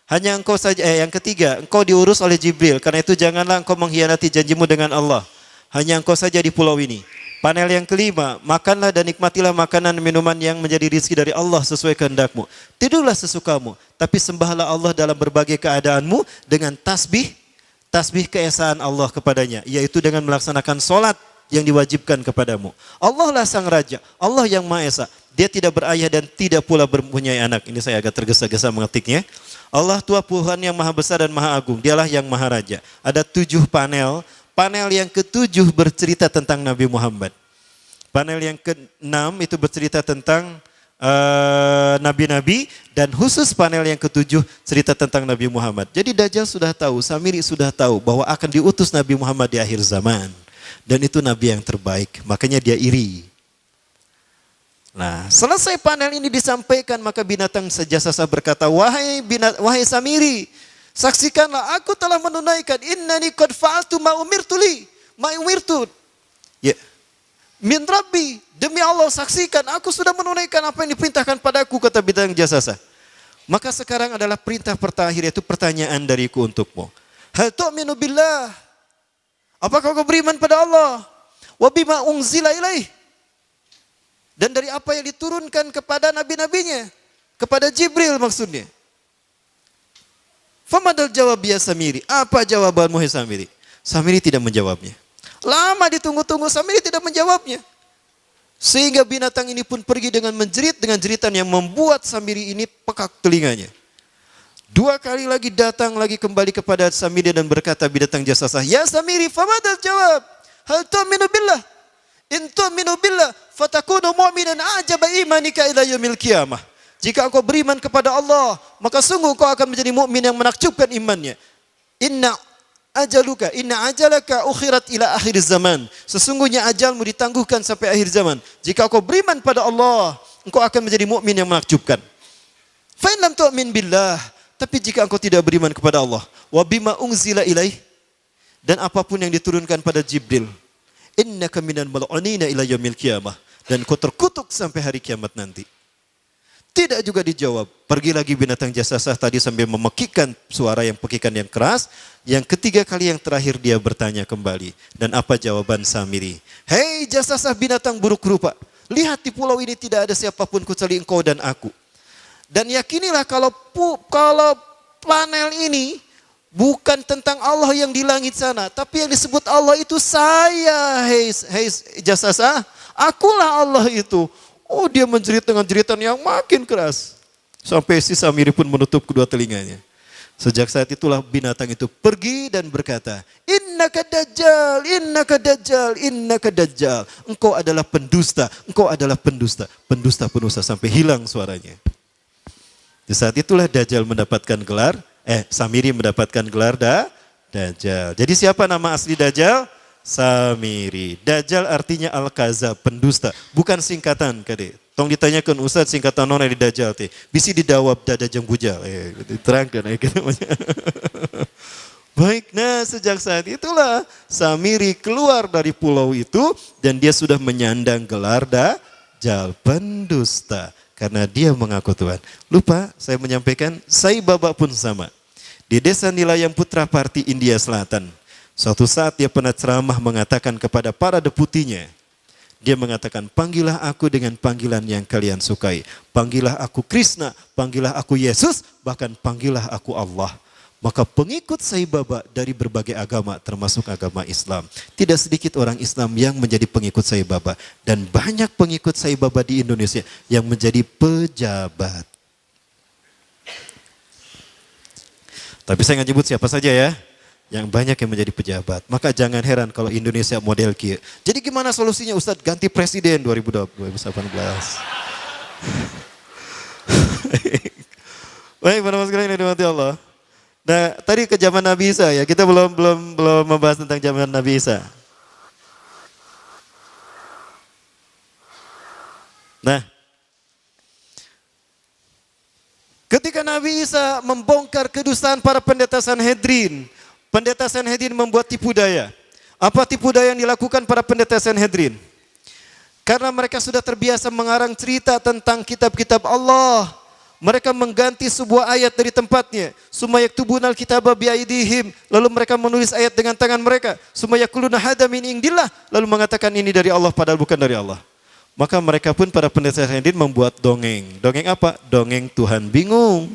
hanya engkau saja, yang ketiga, engkau diurus oleh Jibril, karena itu janganlah engkau mengkhianati janjimu dengan Allah. Hanya engkau saja di pulau ini. Panel yang kelima, makanlah dan nikmatilah makanan dan minuman yang menjadi rizki dari Allah sesuai kehendakmu. Tidurlah sesukamu, tapi sembahlah Allah dalam berbagai keadaanmu dengan tasbih keesaan Allah kepadanya, yaitu dengan melaksanakan solat yang diwajibkan kepadamu. Allah lah sang raja, Allah yang Maha Esa. Dia tidak berayah dan tidak pula mempunyai anak. Ini saya agak tergesa-gesa mengetiknya. Allah Tuhan Tuhan yang Maha Besar dan Maha Agung. Dialah yang Maha Raja. Ada 7 panel. Panel yang ke-7 bercerita tentang Nabi Muhammad. Panel yang ke-6 itu bercerita tentang nabi-nabi, dan khusus panel yang ke-7 cerita tentang Nabi Muhammad. Jadi Dajjal sudah tahu, Samiri sudah tahu bahwa akan diutus Nabi Muhammad di akhir zaman. Dan itu Nabi yang terbaik, makanya dia iri. Nah, selesai panel ini disampaikan, maka binatang jasasa berkata, wahai Samiri, saksikanlah aku telah menunaikan innani qad fa'altu ma umirtu ya, min rabbi, demi Allah saksikan aku sudah menunaikan apa yang diperintahkan padaku, kata binatang jasasa. Maka sekarang adalah perintah terakhir, yaitu pertanyaan dariku untukmu. Hal tu'minu billah, apakah kau beriman pada Allah? Wa bima unzila ilaih, dan dari apa yang diturunkan kepada nabi-nabinya, kepada Jibril maksudnya. Famadal jawab ya Samiri, apa jawabanmu hai Samiri? Samiri tidak menjawabnya. Lama ditunggu-tunggu, Samiri tidak menjawabnya. Sehingga binatang ini pun pergi dengan menjerit, dengan jeritan yang membuat Samiri ini pekak telinganya. 2 kali lagi datang lagi kembali kepada Samiri dan berkata binatang jasasa, ya Samiri, famadal jawab, hal tu'minu billah, in tu'minu billah, fatakunu mu'minan ajaba imanika ila yaumil qiyamah. Jika engkau beriman kepada Allah, maka sungguh kau akan menjadi mukmin yang menakjubkan imannya. Inna ajalaka ukhirat ila akhir zaman. Sesungguhnya ajalmu ditangguhkan sampai akhir zaman. Jika engkau beriman pada Allah, engkau akan menjadi mukmin yang menakjubkan. Fa in lam tu'min billah, tapi jika engkau tidak beriman kepada Allah, wa bima unzila ilaih, dan apapun yang diturunkan pada Jibril, innaka minal mal'unina ila yaumil qiyamah, dan kau terkutuk sampai hari kiamat nanti. Tidak juga dijawab. Pergi lagi binatang jasasa tadi sambil memekikkan suara yang pekikan yang keras. Yang ketiga kali yang terakhir dia bertanya kembali. Dan apa jawaban Samiri? Hei jasasa binatang buruk rupa, lihat di pulau ini tidak ada siapapun kecuali engkau dan aku. Dan yakinilah kalau panel ini bukan tentang Allah yang di langit sana, tapi yang disebut Allah itu saya. Hei jasasa, akulah Allah itu. Oh, dia menjerit dengan jeritan yang makin keras. Sampai si Samiri pun menutup kedua telinganya. Sejak saat itulah binatang itu pergi dan berkata, innaka dajjal, innaka dajjal, innaka dajjal. Engkau adalah pendusta, engkau adalah pendusta. Pendusta sampai hilang suaranya. Di saat itulah Dajjal mendapatkan gelar, Samiri mendapatkan gelar Dajjal. Jadi siapa nama asli Dajjal? Samiri. Dajjal artinya al-kazab, pendusta. Bukan singkatan, kade. Tong ditanyakan Ustaz singkatan nona di Dajjal teh. Bisi didawab dada jeng bujal. Terangkan gitu. Baik, nah sejak saat itulah Samiri keluar dari pulau itu dan dia sudah menyandang gelar Dajjal, pendusta. Karena dia mengaku Tuhan. Lupa saya menyampaikan, Sai Baba pun sama. Di desa Nilayam Putra Parti, India Selatan. Suatu saat dia pernah ceramah mengatakan kepada para deputinya. Dia mengatakan, panggillah aku dengan panggilan yang kalian sukai. Panggillah aku Krishna, panggillah aku Yesus, bahkan panggillah aku Allah. Maka pengikut Sai Baba dari berbagai agama termasuk agama Islam. Tidak sedikit orang Islam yang menjadi pengikut Sai Baba. Dan banyak pengikut Sai Baba di Indonesia yang menjadi pejabat. Tapi saya nggak nyebut siapa saja ya. Yang banyak yang menjadi pejabat. Maka jangan heran kalau Indonesia model kia. Jadi gimana solusinya Ustadz? Ganti presiden 2018. Baik, para mas sekalian yang dimati Allah. Nah, tadi ke zaman Nabi Isa ya, kita belum membahas tentang zaman Nabi Isa. Nah, ketika Nabi Isa membongkar kedustaan para pendeta Sanhedrin membuat tipu daya. Apa tipu daya yang dilakukan para pendeta Sanhedrin? Karena mereka sudah terbiasa mengarang cerita tentang kitab-kitab Allah. Mereka mengganti sebuah ayat dari tempatnya. Sumayaktubunal kitaba biaidihim. Lalu mereka menulis ayat dengan tangan mereka. Sumayakuluna hada min indillah. Lalu mengatakan ini dari Allah padahal bukan dari Allah. Maka mereka pun para pendeta Sanhedrin membuat dongeng. Dongeng apa? Dongeng Tuhan bingung.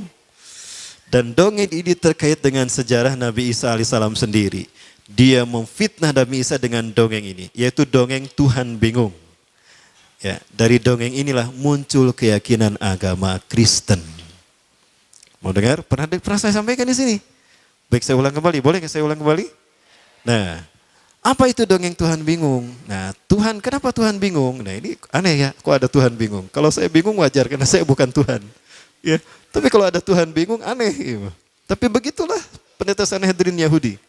Dan dongeng ini terkait dengan sejarah Nabi Isa alaihissalam sendiri. Dia memfitnah Nabi Isa dengan dongeng ini. Yaitu dongeng Tuhan bingung. Ya, dari dongeng inilah muncul keyakinan agama Kristen. Mau dengar? Pernah saya sampaikan di sini. Baik, saya ulang kembali. Boleh saya ulang kembali? Nah, apa itu dongeng Tuhan bingung? Nah, Tuhan, kenapa Tuhan bingung? Nah, ini aneh ya, kok ada Tuhan bingung? Kalau saya bingung wajar karena saya bukan Tuhan. Ya, tapi kalau ada Tuhan bingung aneh. Ya. Tapi begitulah pendeta Sanhedrin Yahudi.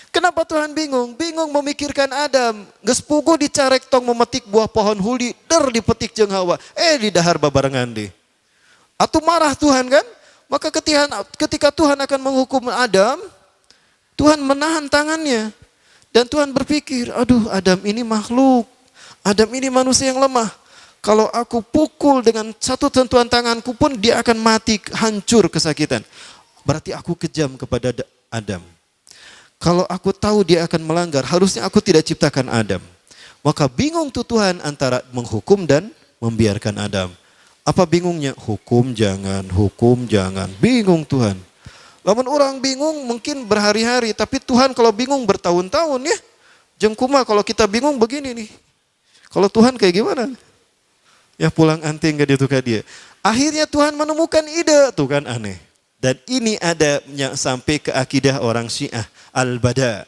Kenapa Tuhan bingung? Bingung memikirkan Adam. Geus puguh dicarek tong memetik buah pohon huli, dipetik jeung Hawa. Di dahar babarengan deh. Atuh marah Tuhan kan? Maka ketika Tuhan akan menghukum Adam, Tuhan menahan tangannya. Dan Tuhan berpikir, aduh Adam ini makhluk. Adam ini manusia yang lemah. Kalau aku pukul dengan satu sentuhan tanganku pun dia akan mati, hancur kesakitan. Berarti aku kejam kepada Adam. Kalau aku tahu dia akan melanggar, harusnya aku tidak ciptakan Adam. Maka bingung tuh Tuhan antara menghukum dan membiarkan Adam. Apa bingungnya? Hukum jangan. Bingung Tuhan. Lamun orang bingung mungkin berhari-hari, tapi Tuhan kalau bingung bertahun-tahun ya. Jengkuma kalau kita bingung begini nih. Kalau Tuhan kayak gimana? Ya pulang anting gak dia dia. Akhirnya Tuhan menemukan ide, tuh kan aneh. Dan ini ada yang sampai ke akidah orang Syiah, Al-Bada.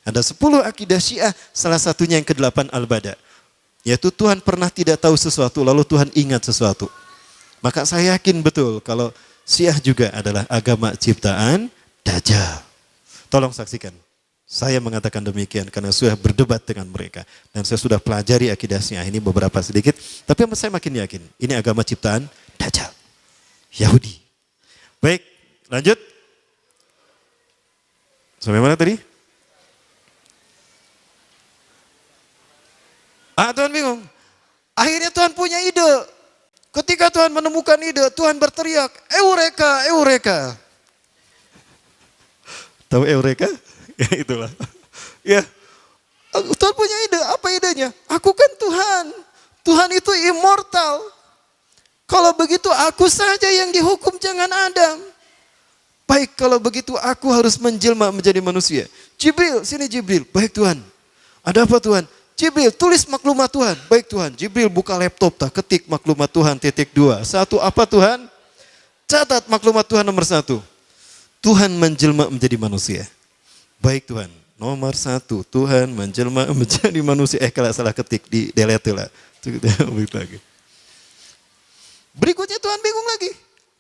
Ada 10 akidah Syiah, salah satunya yang ke-8 Al-Bada. Yaitu Tuhan pernah tidak tahu sesuatu, lalu Tuhan ingat sesuatu. Maka saya yakin betul kalau Syiah juga adalah agama ciptaan Dajjal. Tolong saksikan. Saya mengatakan demikian karena sudah berdebat dengan mereka. Dan saya sudah pelajari akidah Syiah ini beberapa sedikit. Tapi saya makin yakin, ini agama ciptaan Dajjal. Yahudi. Baik, lanjut. Sampai mana tadi? Tuhan bingung. Akhirnya Tuhan punya ide. Ketika Tuhan menemukan ide, Tuhan berteriak, Eureka, Eureka. Tahu Eureka? Ya itulah. Ya, Tuhan punya ide. Apa idenya? Aku kan Tuhan. Tuhan itu immortal. Kalau begitu aku saja yang dihukum, jangan Adam. Baik, kalau begitu aku harus menjelma menjadi manusia. Jibril, sini Jibril. Baik Tuhan. Ada apa Tuhan? Jibril, tulis maklumat Tuhan. Baik Tuhan. Jibril buka laptop, ketik maklumat Tuhan ×2. Satu apa Tuhan? Catat maklumat Tuhan nomor 1. Tuhan menjelma menjadi manusia. Baik Tuhan. Nomor 1, Tuhan menjelma menjadi manusia. Kalau salah ketik, di delete lah. Lagi. Berikutnya Tuhan bingung lagi.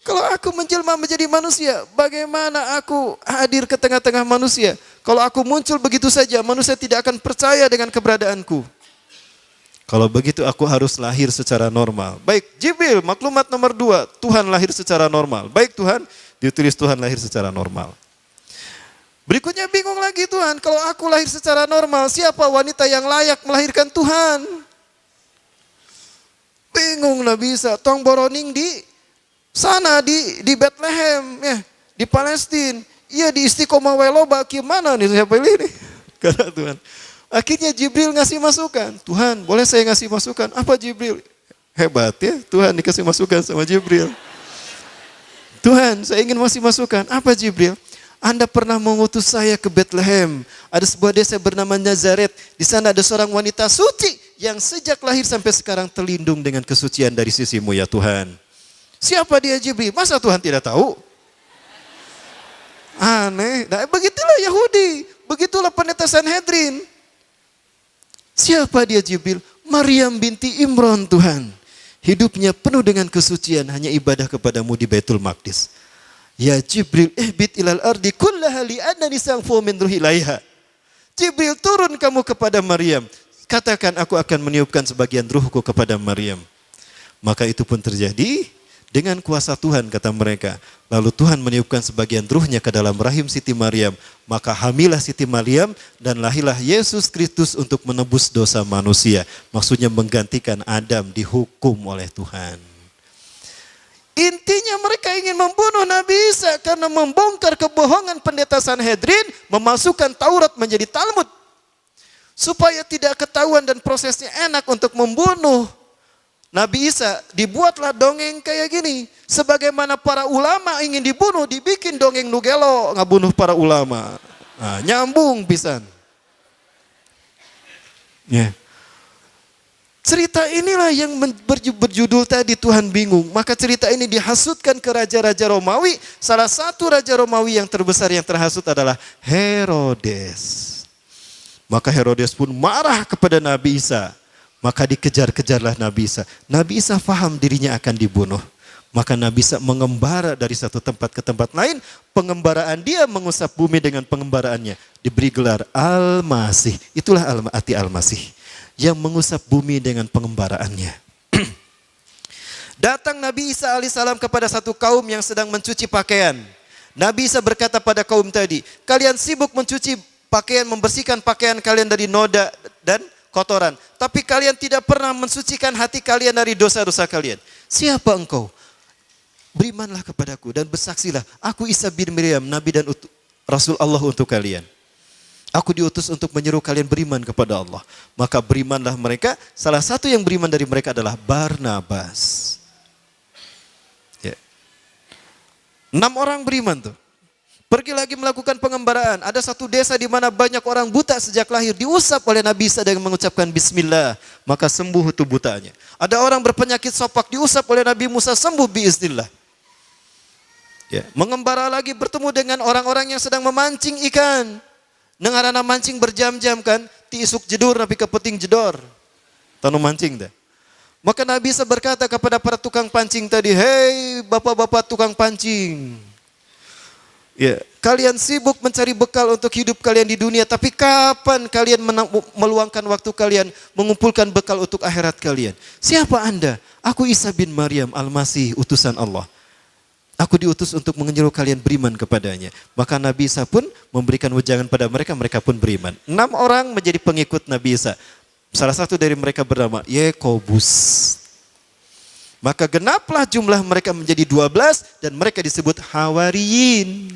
Kalau aku menjelma menjadi manusia, bagaimana aku hadir ke tengah-tengah manusia? Kalau aku muncul begitu saja, manusia tidak akan percaya dengan keberadaanku. Kalau begitu aku harus lahir secara normal. Baik, Jibril, maklumat nomor 2, Tuhan lahir secara normal. Baik Tuhan, ditulis Tuhan lahir secara normal. Berikutnya bingung lagi Tuhan, kalau aku lahir secara normal, siapa wanita yang layak melahirkan Tuhan? Bingung Nabi Isa, tong boroning di sana di Bethlehem, ya, di Palestina. Iya di Istiqomah Weloba, gimana nih siapa ini? Kata Tuhan. Akhirnya Jibril ngasih masukan. Tuhan, boleh saya ngasih masukan? Apa Jibril? Hebat ya, Tuhan dikasih masukan sama Jibril. Tuhan, saya ingin ngasih masukan. Apa Jibril? Anda pernah mengutus saya ke Bethlehem. Ada sebuah desa bernama Nazaret. Di sana ada seorang wanita suci yang sejak lahir sampai sekarang terlindung dengan kesucian dari sisimu ya Tuhan. Siapa dia Jibril? Masa Tuhan tidak tahu? Aneh. Nah, begitulah Yahudi. Begitulah pendeta Sanhedrin. Siapa dia Jibril? Maryam binti Imran Tuhan. Hidupnya penuh dengan kesucian, hanya ibadah kepadamu di Baitul Maqdis. Ya Jibril, ihbit ilal ardi kullaha li annani sangfu min ruhi ilaiha. Jibril, turun kamu kepada Maryam. Katakan aku akan meniupkan sebagian ruhku kepada Maryam. Maka itu pun terjadi dengan kuasa Tuhan kata mereka. Lalu Tuhan meniupkan sebagian ruhnya ke dalam rahim Siti Maryam. Maka hamilah Siti Maryam dan lahirlah Yesus Kristus untuk menebus dosa manusia. Maksudnya menggantikan Adam dihukum oleh Tuhan. Intinya mereka ingin membunuh Nabi Isa karena membongkar kebohongan pendeta Sanhedrin, memasukkan Taurat menjadi Talmud. Supaya tidak ketahuan dan prosesnya enak untuk membunuh Nabi Isa, dibuatlah dongeng kayak gini. Sebagaimana para ulama ingin dibunuh, dibikin dongeng nugelo, ngabunuh para ulama. Nah, nyambung pisan. Ya. Cerita inilah yang berjudul tadi Tuhan bingung. Maka cerita ini dihasutkan ke raja-raja Romawi. Salah satu raja Romawi yang terbesar yang terhasut adalah Herodes. Maka Herodes pun marah kepada Nabi Isa. Maka dikejar-kejarlah Nabi Isa. Nabi Isa faham dirinya akan dibunuh. Maka Nabi Isa mengembara dari satu tempat ke tempat lain. Pengembaraan dia mengusap bumi dengan pengembaraannya. Diberi gelar Al-Masih. Itulah arti Al-Masih. Yang mengusap bumi dengan pengembaraannya. Datang Nabi Isa alaihissalam kepada satu kaum yang sedang mencuci pakaian. Nabi Isa berkata pada kaum tadi, kalian sibuk mencuci pakaian, membersihkan pakaian kalian dari noda dan kotoran. Tapi kalian tidak pernah mensucikan hati kalian dari dosa-dosa kalian. Siapa engkau? Berimanlah kepadaku dan bersaksilah. Aku Isa bin Maryam, Nabi dan Rasul Allah untuk kalian. Aku diutus untuk menyuruh kalian beriman kepada Allah. Maka berimanlah mereka. Salah satu yang beriman dari mereka adalah Barnabas. Ya. 6 orang beriman tuh. Pergi lagi melakukan pengembaraan. Ada satu desa di mana banyak orang buta sejak lahir. Diusap oleh Nabi Isa dengan mengucapkan Bismillah. Maka sembuh itu butanya. Ada orang berpenyakit sopak. Diusap oleh Nabi Musa, sembuh biiznillah. Ya. Mengembara lagi bertemu dengan orang-orang yang sedang memancing ikan. Nengarana mancing berjam-jam kan. Ti isuk jedur napi kepeting jedor. Tanu mancing dah. Maka Nabi Isa berkata kepada para tukang pancing tadi. Hei bapak-bapak tukang pancing. Ya, kalian sibuk mencari bekal untuk hidup kalian di dunia, tapi kapan kalian meluangkan waktu kalian mengumpulkan bekal untuk akhirat kalian? Siapa Anda? Aku Isa bin Maryam Al-Masih, utusan Allah. Aku diutus untuk menyuruh kalian beriman kepadanya. Maka Nabi Isa pun memberikan wejangan pada mereka, mereka pun beriman. 6 orang menjadi pengikut Nabi Isa. Salah satu dari mereka bernama Yakobus. Maka genaplah jumlah mereka menjadi 12 dan mereka disebut Hawariyun.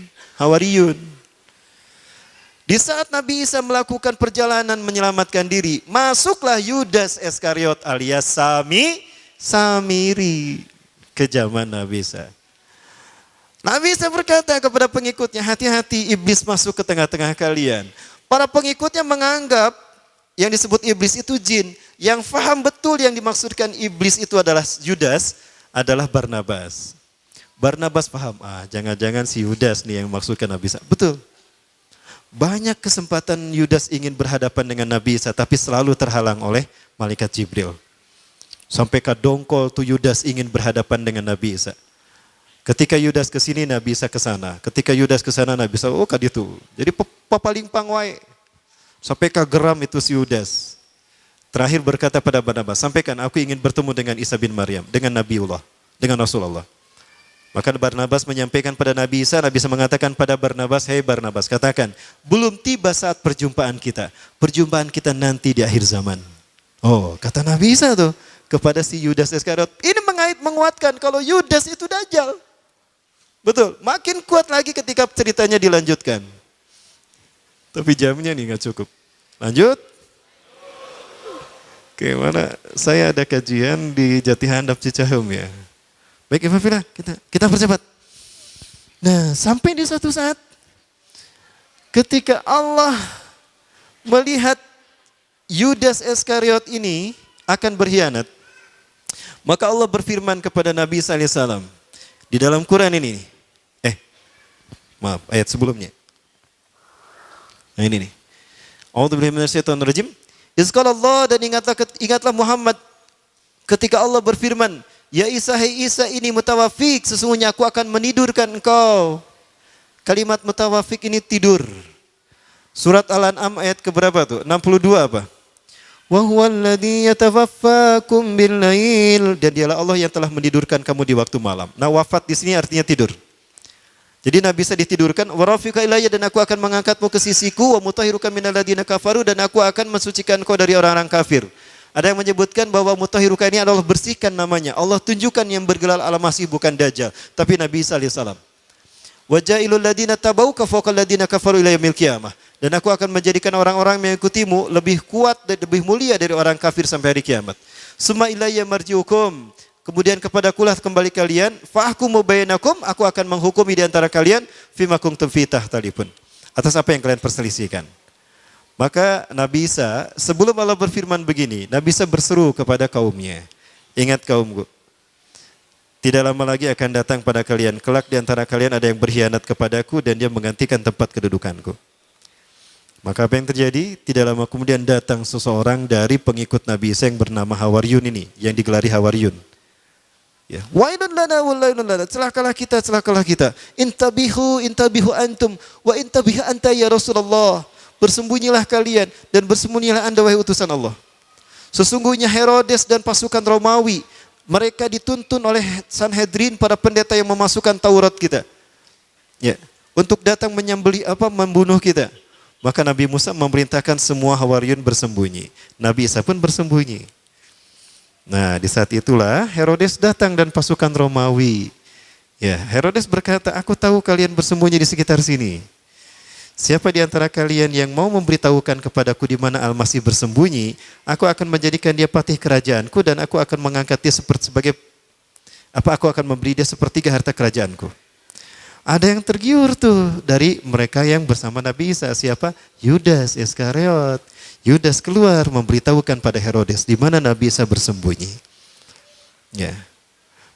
Di saat Nabi Isa melakukan perjalanan menyelamatkan diri, masuklah Yudas Iskariot alias Samiri ke zaman Nabi Isa. Nabi Isa berkata kepada pengikutnya, hati-hati iblis masuk ke tengah-tengah kalian. Para pengikutnya menganggap yang disebut iblis itu jin. Yang faham betul yang dimaksudkan iblis itu adalah Yudas, adalah Barnabas. Barnabas paham, jangan-jangan si Yudas nih yang maksudkan Nabi Isa. Betul. Banyak kesempatan Yudas ingin berhadapan dengan Nabi Isa, tapi selalu terhalang oleh malaikat Jibril. Sampai kadongkol tuh Yudas ingin berhadapan dengan Nabi Isa. Ketika Yudas ke sini, Nabi Isa ke sana. Ketika Yudas ke sana, Nabi Isa, kaditu. Jadi papalimpang wae. Sampai kageram itu si Yudas. Terakhir berkata pada Barnabas, sampaikan aku ingin bertemu dengan Isa bin Maryam, dengan Nabiullah, dengan Rasulullah. Maka Barnabas menyampaikan pada Nabi Isa mengatakan pada Barnabas, hei Barnabas, katakan, belum tiba saat perjumpaan kita. Perjumpaan kita nanti di akhir zaman. Oh, kata Nabi Isa tuh kepada si Yudas Iskariot. Ini menguatkan kalau Yudas itu Dajjal. Betul, makin kuat lagi ketika ceritanya dilanjutkan. Tapi jamnya nih nggak cukup. Lanjut. Oke, mana saya ada kajian di Jati Handap Cicahem ya. Baik Ibu Fila, kita percepat. Nah, sampai di suatu saat ketika Allah melihat Yudas Iskariot ini akan berkhianat, maka Allah berfirman kepada Nabi sallallahu alaihi wasallam di dalam Quran ini. Maaf, ayat sebelumnya. Nah ini nih. A'udzubillahi minasyaitonirrajim. Izqala Allah, dan ingatlah Muhammad ketika Allah berfirman, ya Isa, hei Isa, ini mutawafik, sesungguhnya aku akan menidurkan engkau. Kalimat mutawafik ini tidur. Surat Al-An'am ayat keberapa tuh? 62 apa? Wa huwallazi yatawaffakum bil-lail, dan dialah Allah yang telah menidurkan kamu di waktu malam. Nah, wafat di sini artinya tidur. Jadi Nabi Isa ditidurkan, wa rafiqa ilayya, dan aku akan mengangkatmu ke sisiku, wa mutahhiruka minal ladzina kafaru, dan aku akan mensucikan kau dari orang-orang kafir. Ada yang menyebutkan bahwa mutahhiruka ini adalah bersihkan namanya. Allah tunjukkan yang bergelar Al-Masih bukan Dajjal, tapi Nabi Isa alaihi salam. Wa ja'ilul ladzina tabauka fawqal ladzina kafaru ila yaumil qiyamah. Dan aku akan menjadikan orang-orang yang mengikutimu lebih kuat dan lebih mulia dari orang kafir sampai hari kiamat. Summa ilayya marji'ukum, kemudian kepadakulah kembali kalian, fahkumu bainakum, aku akan menghukumi di antara kalian, fima kuntum fi tahtalifun, atas apa yang kalian perselisihkan. Maka Nabi Isa sebelum Allah berfirman begini, Nabi Isa berseru kepada kaumnya, ingat kaumku, tidak lama lagi akan datang pada kalian, kelak di antara kalian ada yang berkhianat kepadaku dan dia menggantikan tempat kedudukanku. Maka apa yang terjadi? Tidak lama kemudian datang seseorang dari pengikut Nabi Isa yang bernama Hawariyun ini, yang digelari Hawariyun. Ya. Wailun lana wailun lana, celakalah kita, celakalah kita. Intabihu antum wa intabihu anta ya Rasulullah. Bersembunyilah kalian dan bersembunyilah Anda wahai utusan Allah. Sesungguhnya Herodes dan pasukan Romawi, mereka dituntun oleh Sanhedrin, para pendeta yang memasukkan Taurat kita. Ya, untuk datang membunuh kita. Maka Nabi Musa memerintahkan semua Hawariyun bersembunyi. Nabi Isa pun bersembunyi. Nah, di saat itulah Herodes datang dan pasukan Romawi. Ya, Herodes berkata, aku tahu kalian bersembunyi di sekitar sini. Siapa di antara kalian yang mau memberitahukan kepadaku di mana Al-Masih bersembunyi, aku akan menjadikan dia patih kerajaanku dan aku akan mengangkat dia aku akan memberi dia sepertiga harta kerajaanku. Ada yang tergiur tuh dari mereka yang bersama Nabi Isa. Siapa? Yudas Iskariot. Yudas keluar memberitahukan pada Herodes di mana Nabi Isa bersembunyi. Ya,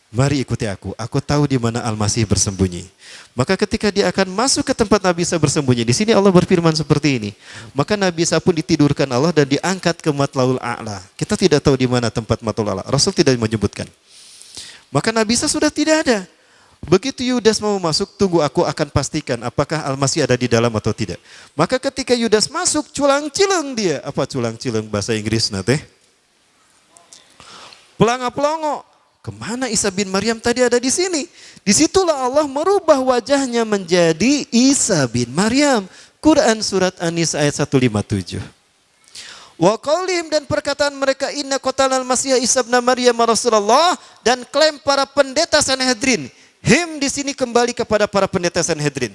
mari ikuti aku. Aku tahu di mana Al-Masih bersembunyi. Maka ketika dia akan masuk ke tempat Nabi Isa bersembunyi, di sini Allah berfirman seperti ini. Maka Nabi Isa pun ditidurkan Allah dan diangkat ke Matlaul A'la. Kita tidak tahu di mana tempat Matlaul A'la. Rasul tidak menyebutkan. Maka Nabi Isa sudah tidak ada. Begitu Yudas mau masuk, tunggu aku akan pastikan apakah Al-Masih ada di dalam atau tidak. Maka ketika Yudas masuk, culang-cileng dia. Apa culang-cileng bahasa Inggris nanti? Pelanga-pelongo. Kemana Isa bin Maryam tadi ada di sini? Disitulah Allah merubah wajahnya menjadi Isa bin Maryam. Quran surat An-Nisa ayat 157. Wa qaulihim, dan perkataan mereka, inna qatalnal Masih Isa bin Maryam Rasulullah, dan klaim para pendeta Sanhedrin. Him di sini kembali kepada para pendeta Sanhedrin.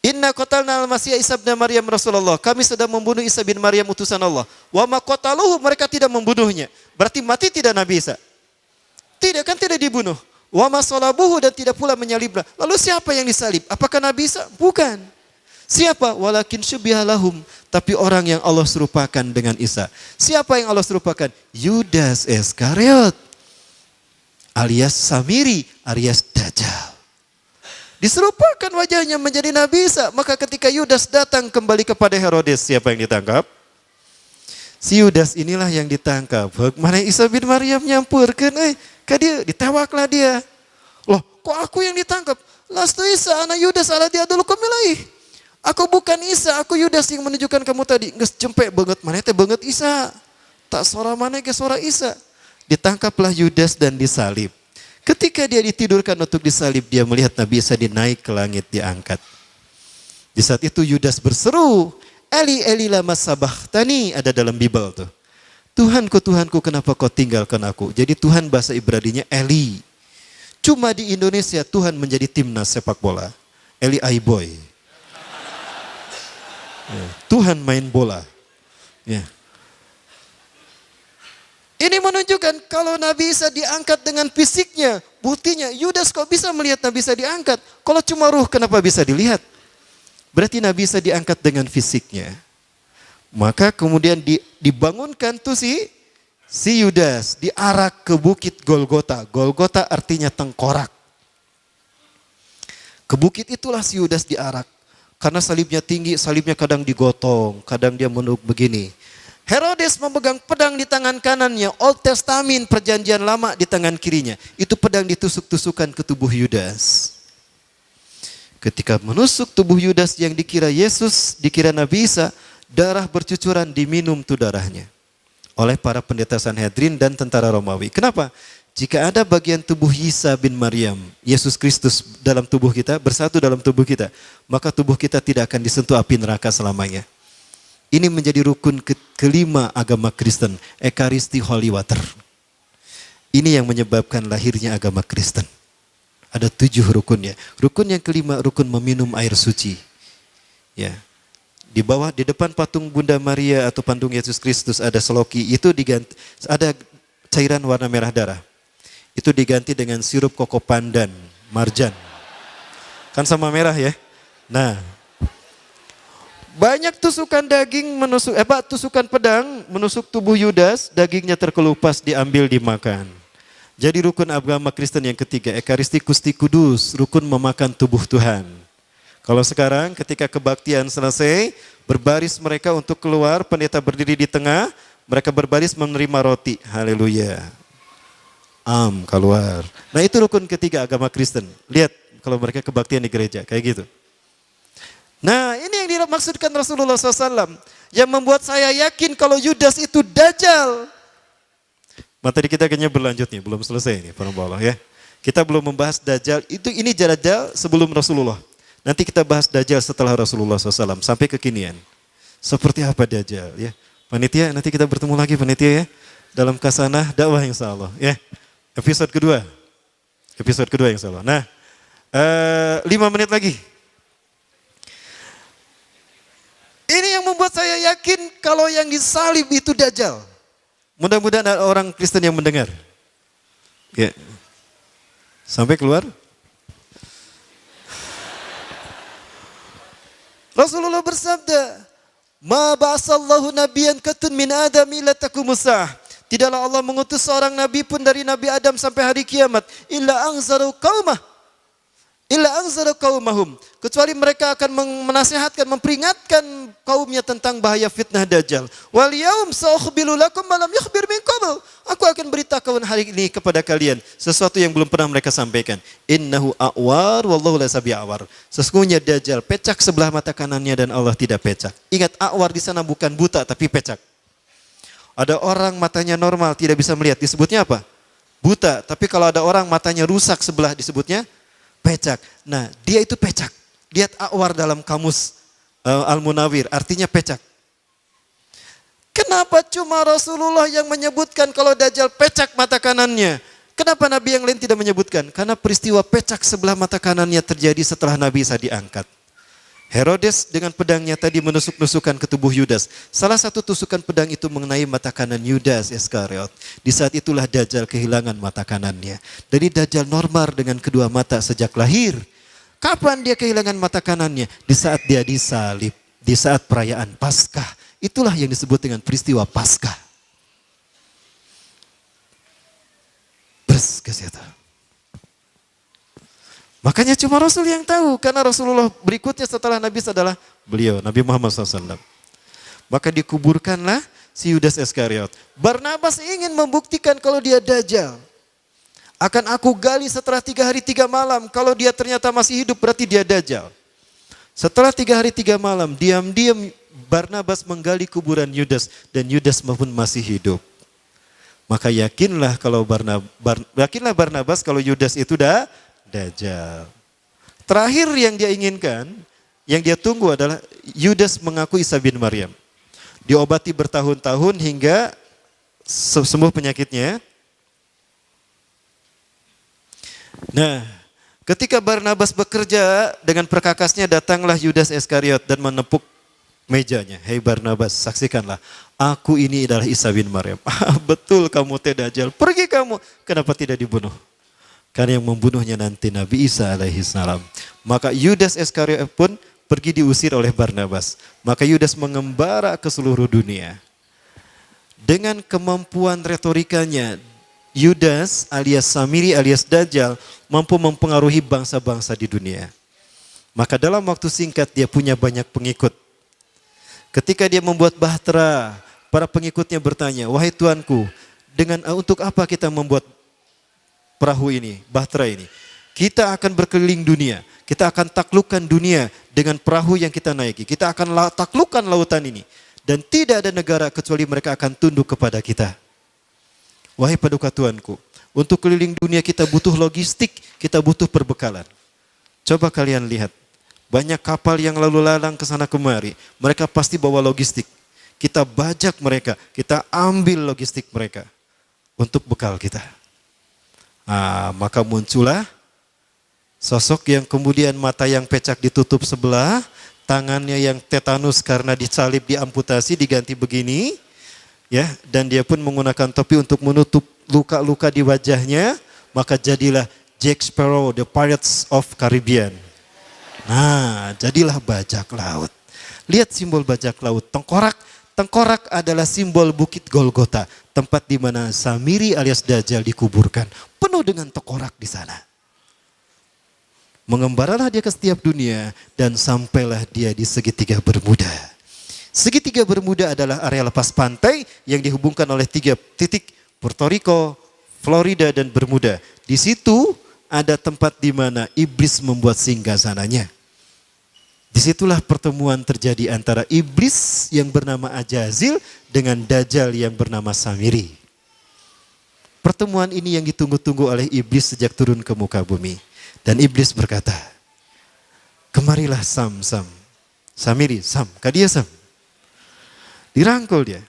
Inna qatalnal Masih Isa bin Maryam Rasulullah. Kami sedang membunuh Isa bin Maryam utusan Allah. Wa ma qataluhu, mereka tidak membunuhnya. Berarti mati tidak Nabi Isa? Tidak, kan tidak dibunuh. Wa ma salabuhu, dan tidak pula menyalibnya. Lalu siapa yang disalib? Apakah Nabi Isa? Bukan. Siapa? Walakin syubiha lahum, tapi orang yang Allah serupakan dengan Isa. Siapa yang Allah serupakan? Yudas Iskariot alias Samiri alias Dajjal. Diserupakan wajahnya menjadi Nabi Isa. Maka ketika Yudas datang kembali kepada Herodes, siapa yang ditangkap? Si Yudas inilah yang ditangkap. Mana Isa bin Maryam nyampurkan, dia ditewaklah dia. Loh, kok aku yang ditangkap? Lastu Isa anak Yudas ala dia dulu kemilai. Aku bukan Isa, aku Yudas yang menunjukkan kamu tadi. Nges jempek banget, mana teh banget Isa. Tak suara mana ke suara Isa. Ditangkaplah Yudas dan disalib. Ketika dia ditidurkan untuk disalib, dia melihat Nabi Isa dinaik ke langit, diangkat. Di saat itu Yudas berseru, Eli Eli lama sabachthani, ada dalam Bible tuh. Tuhanku, Tuhanku, kenapa kau tinggalkan aku? Jadi Tuhan bahasa Ibraninya Eli. Cuma di Indonesia Tuhan menjadi timnas sepak bola. Eli Aiboy. Ya, Tuhan main bola. Ya. Ini menunjukkan kalau Nabi Isa diangkat dengan fisiknya. Buktinya Yudas kok bisa melihat Nabi Isa diangkat? Kalau cuma ruh kenapa bisa dilihat? Berarti Nabi Isa diangkat dengan fisiknya. Maka kemudian dibangunkan tuh si Yudas, diarak ke bukit Golgota. Golgota artinya tengkorak. Ke bukit itulah si Yudas diarak. Karena salibnya tinggi, salibnya kadang digotong, kadang dia menunduk begini. Herodes memegang pedang di tangan kanannya, Old Testament perjanjian lama di tangan kirinya. Itu pedang ditusuk-tusukan ke tubuh Yudas. Ketika menusuk tubuh Yudas yang dikira Yesus, dikira Nabi Isa, darah bercucuran, diminum tuh darahnya oleh para pendeta Sanhedrin dan tentara Romawi. Kenapa? Jika ada bagian tubuh Isa bin Maryam, Yesus Kristus dalam tubuh kita, bersatu dalam tubuh kita, maka tubuh kita tidak akan disentuh api neraka selamanya. Ini menjadi rukun kelima agama Kristen, Ekaristi Holy Water. Ini yang menyebabkan lahirnya agama Kristen. Ada 7 rukunnya. Rukun yang kelima, rukun meminum air suci. Ya. Di bawah, di depan patung Bunda Maria atau patung Yesus Kristus ada seloki, itu diganti, ada cairan warna merah darah. Itu diganti dengan sirup koko pandan, marjan. Kan sama merah ya. Nah, banyak tusukan daging menusuk, tusukan pedang menusuk tubuh Yudas, dagingnya terkelupas, diambil dimakan. Jadi rukun agama Kristen yang ketiga, Ekaristi Kusti Kudus, rukun memakan tubuh Tuhan. Kalau sekarang ketika kebaktian selesai, berbaris mereka untuk keluar, pendeta berdiri di tengah, mereka berbaris menerima roti. Haleluya. Keluar. Nah itu rukun ketiga agama Kristen. Lihat kalau mereka kebaktian di gereja, kayak gitu. Nah ini yang dimaksudkan Rasulullah SAW, yang membuat saya yakin kalau Yudas itu Dajjal. Materi kita kayaknya berlanjut nih, belum selesai nih para Allah ya. Kita belum membahas Dajjal, ini Dajjal sebelum Rasulullah. Nanti kita bahas Dajjal setelah Rasulullah SAW, sampai kekinian. Seperti apa Dajjal ya. Panitia, nanti kita bertemu lagi panitia ya. Dalam kasanah dakwah insya Allah ya. Episode kedua insya Allah. Nah, 5 menit lagi. Ini yang membuat saya yakin kalau yang disalib itu Dajjal. Mudah-mudahan ada orang Kristen yang mendengar. Ya. Sampai keluar. Rasulullah bersabda, "Ma ba'asallahu nabiyyan katun min Adam ila taqumusah." Tidaklah Allah mengutus seorang nabi pun dari Nabi Adam sampai hari kiamat, illa anzaru qaumahum. Kecuali mereka akan menasihatkan, memperingatkan kaumnya tentang bahaya fitnah Dajjal. Wal yaum sa'ukhbiru lakum ma lam yukhbir min qabl. Aku akan beritakan hari ini kepada kalian sesuatu yang belum pernah mereka sampaikan. Innahu a'war wallahu la sabi'awar. Sesungguhnya Dajjal pecak sebelah mata kanannya dan Allah tidak pecak. Ingat, a'war di sana bukan buta tapi pecak. Ada orang matanya normal tidak bisa melihat, disebutnya apa? Buta. Tapi kalau ada orang matanya rusak sebelah, disebutnya pecak. Nah, dia itu pecak. Lihat a'war dalam kamus Al-Munawir, artinya pecak. Kenapa cuma Rasulullah yang menyebutkan kalau Dajjal pecak mata kanannya? Kenapa Nabi yang lain tidak menyebutkan? Karena peristiwa pecak sebelah mata kanannya terjadi setelah Nabi Isa diangkat. Herodes dengan pedangnya tadi menusuk-nusukan ke tubuh Yudas. Salah satu tusukan pedang itu mengenai mata kanan Yudas Iskariot. Di saat itulah Dajjal kehilangan mata kanannya. Jadi Dajjal normal dengan kedua mata sejak lahir. Kapan dia kehilangan mata kanannya? Di saat dia disalib. Di saat perayaan Paskah. Itulah yang disebut dengan peristiwa Paskah. Kesehatan. Makanya cuma Rasul yang tahu, karena Rasulullah berikutnya setelah Nabi adalah beliau, Nabi Muhammad SAW. Maka dikuburkanlah si Yudas Iskariot. Barnabas ingin membuktikan kalau dia Dajjal. Akan aku gali setelah 3 hari 3 malam, kalau dia ternyata masih hidup berarti dia Dajjal. Setelah 3 hari 3 malam, diam-diam Barnabas menggali kuburan Yudas dan Yudas pun masih hidup. Maka yakinlah Barnabas kalau Yudas itu dajjal. Terakhir yang dia inginkan, yang dia tunggu adalah Yudas mengaku Isa bin Maryam. Diobati bertahun-tahun hingga sembuh penyakitnya. Nah, ketika Barnabas bekerja dengan perkakasnya, datanglah Yudas Iskariot dan menepuk mejanya. Hei Barnabas, saksikanlah, aku ini adalah Isa bin Maryam. Betul kamu dajjal, pergi kamu. Kenapa tidak dibunuh? Karena yang membunuhnya nanti Nabi Isa alaihi salam. Maka Yudas Iskariot pun pergi diusir oleh Barnabas. Maka Yudas mengembara ke seluruh dunia. Dengan kemampuan retorikanya, Yudas alias Samiri alias Dajjal mampu mempengaruhi bangsa-bangsa di dunia. Maka dalam waktu singkat dia punya banyak pengikut. Ketika dia membuat bahtera, para pengikutnya bertanya, wahai tuanku, untuk apa kita membuat perahu ini, bahtera ini? Kita akan berkeliling dunia, kita akan taklukkan dunia dengan perahu yang kita naiki. Kita akan taklukkan lautan ini. Dan tidak ada negara kecuali mereka akan tunduk kepada kita. Wahai paduka tuanku, untuk keliling dunia kita butuh logistik, kita butuh perbekalan. Coba kalian lihat, banyak kapal yang lalu lalang ke sana kemari, mereka pasti bawa logistik. Kita bajak mereka, kita ambil logistik mereka untuk bekal kita. Maka muncullah sosok yang kemudian mata yang pecak ditutup sebelah, tangannya yang tetanus karena disalib, diamputasi, diganti begini. Ya, dan dia pun menggunakan topi untuk menutup luka-luka di wajahnya, maka jadilah Jack Sparrow, the Pirates of Caribbean. Nah, jadilah bajak laut. Lihat simbol bajak laut, tengkorak. Tengkorak adalah simbol Bukit Golgota, tempat di mana Samiri alias Dajjal dikuburkan. Penuh dengan tengkorak di sana. Mengembaralah dia ke setiap dunia dan sampailah dia di segitiga Bermuda. Segitiga Bermuda adalah area lepas pantai yang dihubungkan oleh 3 titik, Puerto Rico, Florida, dan Bermuda. Di situ ada tempat di mana iblis membuat singgasananya. Disitulah pertemuan terjadi antara iblis yang bernama Ajazil dengan Dajjal yang bernama Samiri. Pertemuan ini yang ditunggu-tunggu oleh iblis sejak turun ke muka bumi. Dan iblis berkata, kemarilah Sam. Samiri, Sam, kadia Sam. Dirangkul dia.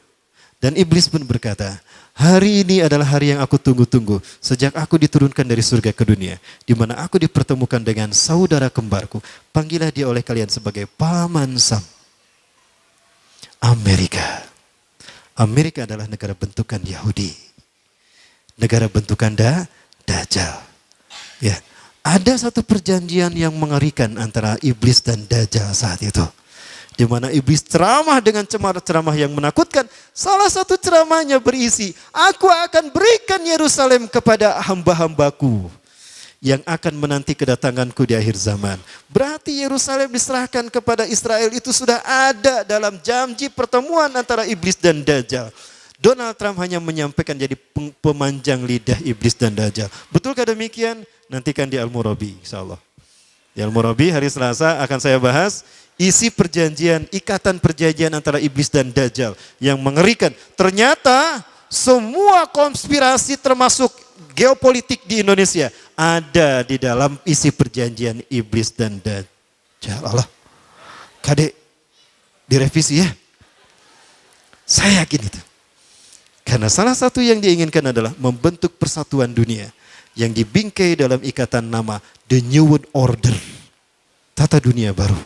Dan iblis pun berkata, hari ini adalah hari yang aku tunggu-tunggu sejak aku diturunkan dari surga ke dunia, di mana aku dipertemukan dengan saudara kembarku. Panggillah dia oleh kalian sebagai Paman Sam. Amerika. Amerika adalah negara bentukan Yahudi. Negara bentukan Dajjal. Ya, ada satu perjanjian yang mengerikan antara iblis dan Dajjal saat itu. Di mana iblis ceramah dengan ceramah yang menakutkan. Salah satu ceramahnya berisi, aku akan berikan Yerusalem kepada hamba-hambaku yang akan menanti kedatanganku di akhir zaman. Berarti Yerusalem diserahkan kepada Israel itu sudah ada dalam janji pertemuan antara iblis dan Dajjal. Donald Trump hanya menyampaikan jadi pemanjang lidah iblis dan Dajjal. Betulkah demikian? Nantikan di Al-Murabi, insyaAllah. Di Al-Murabi hari Selasa akan saya bahas isi perjanjian, ikatan perjanjian antara iblis dan Dajjal yang mengerikan. Ternyata semua konspirasi termasuk geopolitik di Indonesia ada di dalam isi perjanjian iblis dan Dajjal. Allah, Kadek, direvisi ya. Saya yakin itu. Karena salah satu yang diinginkan adalah membentuk persatuan dunia yang dibingkai dalam ikatan nama The New World Order. Tata dunia baru.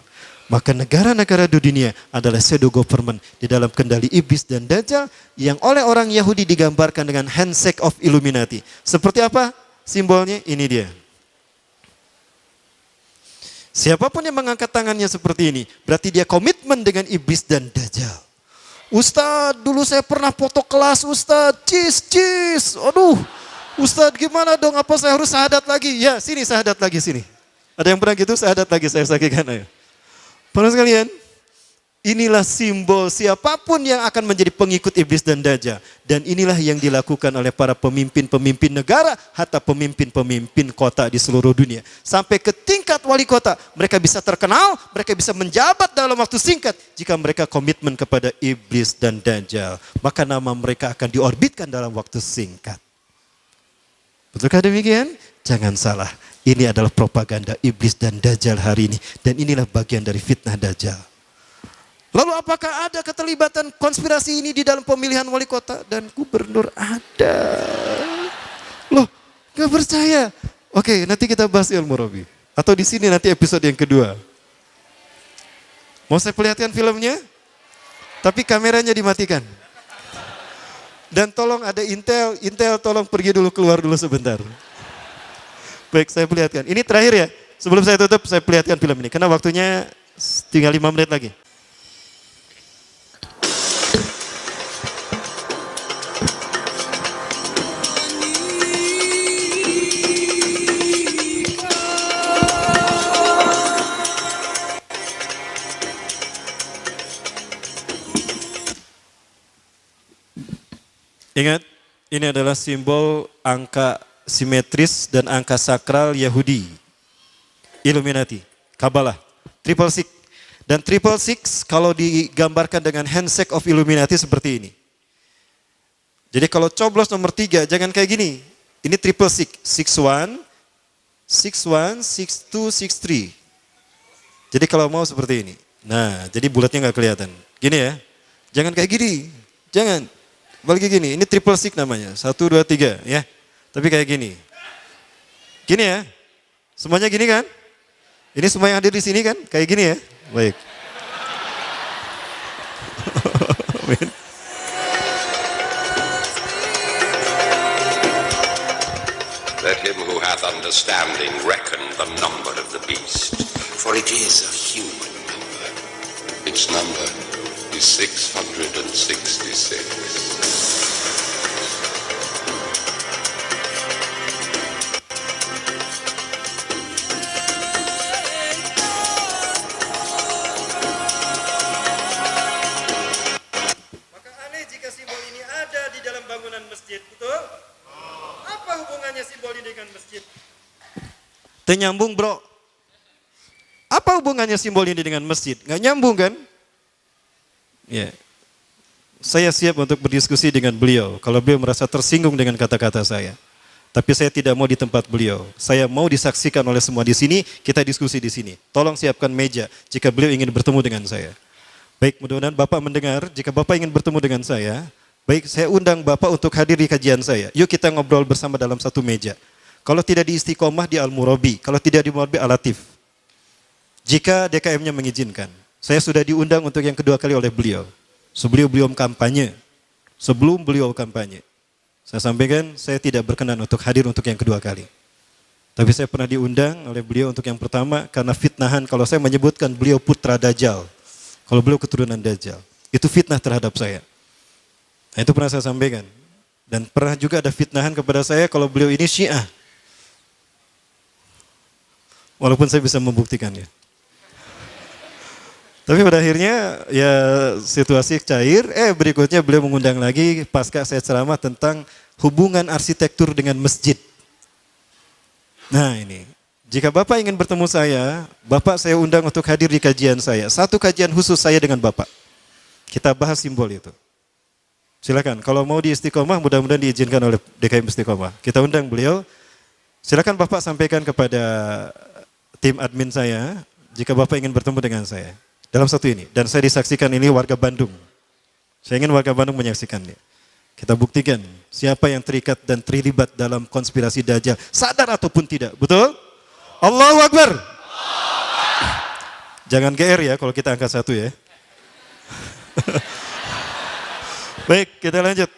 Maka negara-negara di dunia adalah pseudo government di dalam kendali iblis dan Dajjal yang oleh orang Yahudi digambarkan dengan handshake of Illuminati. Seperti apa simbolnya? Ini dia. Siapapun yang mengangkat tangannya seperti ini, berarti dia komitmen dengan iblis dan Dajjal. Ustadz, dulu saya pernah foto kelas Ustadz, cis. Aduh, Ustadz gimana dong, apa saya harus syahadat lagi? Ya, sini syahadat lagi, sini. Ada yang pernah gitu, syahadat lagi, saya saksikan ayo. Para sekalian, inilah simbol siapapun yang akan menjadi pengikut iblis dan Dajjal. Dan inilah yang dilakukan oleh para pemimpin-pemimpin negara, hatta pemimpin-pemimpin kota di seluruh dunia. Sampai ke tingkat wali kota. Mereka bisa terkenal, mereka bisa menjabat dalam waktu singkat. Jika mereka komitmen kepada iblis dan dajjal, maka nama mereka akan diorbitkan dalam waktu singkat. Betulkah demikian? Jangan salah, ini adalah propaganda iblis dan dajjal hari ini. Dan inilah bagian dari fitnah dajjal. Lalu apakah ada keterlibatan konspirasi ini di dalam pemilihan wali kota dan gubernur? Ada. Loh, gak percaya? Oke, nanti kita bahas ilmu Robi. Atau di sini nanti episode yang kedua. Mau saya perlihatkan filmnya? Tapi kameranya dimatikan. Dan tolong ada Intel tolong pergi dulu, keluar dulu sebentar. Baik, saya perlihatkan. Ini terakhir ya. Sebelum saya tutup, saya perlihatkan film ini. Karena waktunya tinggal 5 menit lagi. Ingat, ini adalah simbol angka simetris dan angka sakral Yahudi. Illuminati, Kabbalah, 666. Dan 666 kalau digambarkan dengan handshake of Illuminati seperti ini. Jadi kalau coblos nomor 3 jangan kayak gini. Ini 666, 61, 61, 62, 63. Jadi kalau mau seperti ini. Nah, jadi bulatnya nggak kelihatan. Gini ya, jangan kayak gini, jangan. Balik gini, ini 666 namanya, 1, 2, 3 ya. Tapi kayak gini. Gini ya, semuanya gini kan? Ini semua yang hadir di sini kan? Kayak gini ya? Baik. Let him who hath understanding reckon the number of the beast, for it is a human number. Its number is 666. Nyambung bro. Apa hubungannya simbol ini dengan masjid? Nggak nyambung kan? Ya. Saya siap untuk berdiskusi dengan beliau. Kalau beliau merasa tersinggung dengan kata-kata saya. Tapi saya tidak mau di tempat beliau. Saya mau disaksikan oleh semua di sini. Kita diskusi di sini. Tolong siapkan meja jika beliau ingin bertemu dengan saya. Baik, mudah-mudahan Bapak mendengar. Jika Bapak ingin bertemu dengan saya, baik, saya undang Bapak untuk hadir di kajian saya. Yuk kita ngobrol bersama dalam satu meja. Kalau tidak di Istiqomah di Al-Murabi, kalau tidak di Murabi Al-Latif. Jika DKM-nya mengizinkan. Saya sudah diundang untuk yang kedua kali oleh beliau. Sebelum beliau kampanye. Saya sampaikan saya tidak berkenan untuk hadir untuk yang kedua kali. Tapi saya pernah diundang oleh beliau untuk yang pertama karena fitnahan kalau saya menyebutkan beliau putra Dajjal. Kalau beliau keturunan Dajjal. Itu fitnah terhadap saya. Nah, itu pernah saya sampaikan. Dan pernah juga ada fitnahan kepada saya kalau beliau ini Syiah. Walaupun saya bisa membuktikannya. Tapi pada akhirnya ya situasi cair, berikutnya beliau mengundang lagi pasca saya ceramah tentang hubungan arsitektur dengan masjid. Nah ini, jika Bapak ingin bertemu saya, Bapak saya undang untuk hadir di kajian saya. Satu kajian khusus saya dengan Bapak. Kita bahas simbol itu. Silakan, kalau mau di Istiqomah mudah-mudahan diizinkan oleh DKM Istiqomah. Kita undang beliau, silakan Bapak sampaikan kepada tim admin saya, jika Bapak ingin bertemu dengan saya. Dalam satu ini. Dan saya disaksikan ini warga Bandung. Saya ingin warga Bandung menyaksikannya. Kita buktikan siapa yang terikat dan terlibat dalam konspirasi Dajjal. Sadar ataupun tidak. Betul? Allahu Akbar. Jangan GR ya kalau kita angkat satu ya. Baik, kita lanjut.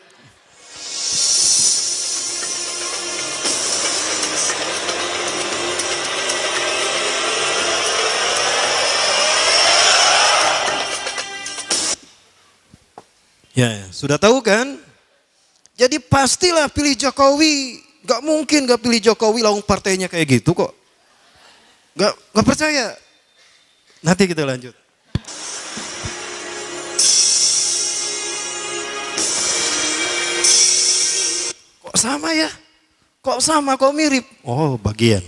Ya, sudah tahu kan? Jadi pastilah pilih Jokowi. Gak mungkin gak pilih Jokowi lawan partainya kayak gitu kok. Gak percaya. Nanti kita lanjut. Kok sama ya? Kok sama, kok mirip? Oh, bagian.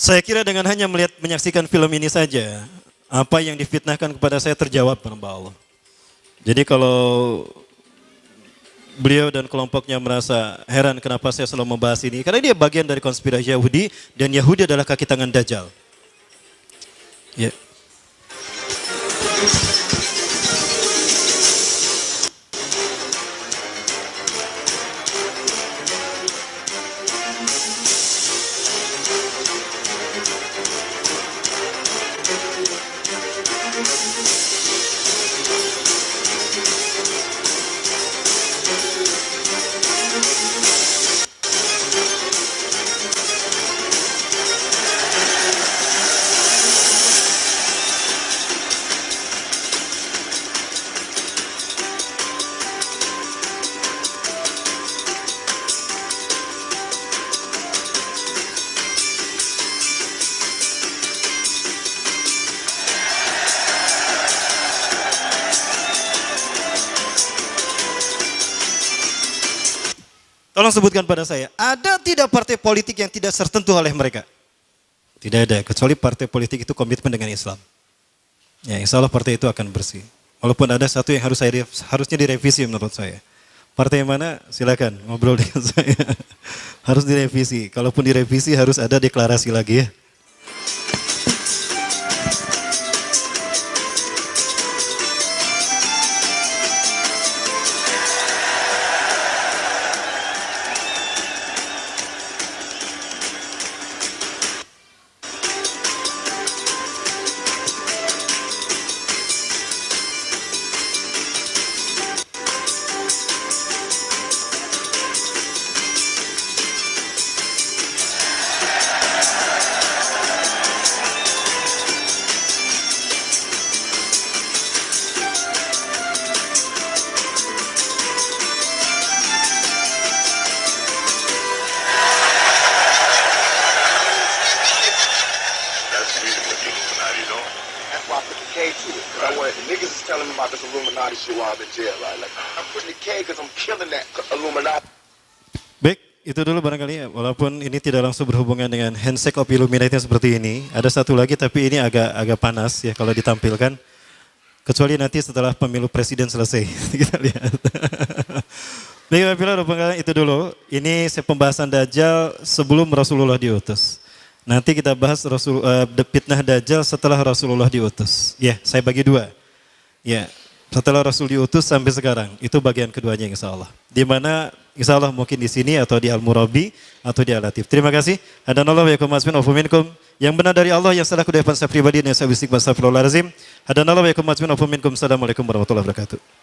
Saya kira dengan hanya menyaksikan film ini saja, apa yang difitnahkan kepada saya terjawab hamba Allah. Jadi kalau beliau dan kelompoknya merasa heran kenapa saya selalu membahas ini, karena dia bagian dari konspirasi Yahudi, dan Yahudi adalah kaki tangan Dajjal. Ya. Tolong sebutkan pada saya, ada tidak partai politik yang tidak tersentuh oleh mereka? Tidak ada, kecuali partai politik itu komitmen dengan Islam. Ya, insya Allah partai itu akan bersih. Walaupun ada satu yang harusnya direvisi menurut saya. Partai yang mana? Silakan ngobrol dengan saya. Harus direvisi. Kalaupun direvisi harus ada deklarasi lagi ya. That's why I put the K to it. Cause I wanted, the niggas is telling me about this Illuminati shit while I'm in jail, right? Like, I'm putting the K because I'm killing that Illuminati. Baik, itu dulu barangkali ya. Walaupun ini tidak langsung berhubungan dengan handshake of Illuminati seperti ini. Ada satu lagi tapi ini agak panas ya kalau ditampilkan. Kecuali nanti setelah pemilu presiden selesai. Kita lihat. Baik, barangkali itu dulu. Ini pembahasan Dajjal sebelum Rasulullah diutus. Nanti kita bahas fitnah Dajjal setelah Rasulullah diutus. Ya, saya bagi dua. Ya, setelah Rasul diutus sampai sekarang. Itu bagian keduanya insya Allah. Di mana insya Allah mungkin di sini atau di Al-Murabi atau di Al-Latif. Terima kasih. Hadanallahu wa yakum asmin wa minkum. Yang benar dari Allah, yang salah kudaipan saya pribadi dan saya bisik bahasa Astagfirullahaladzim. Hadanallahu wa yakum asmin wa minkum. Assalamualaikum warahmatullahi wabarakatuh.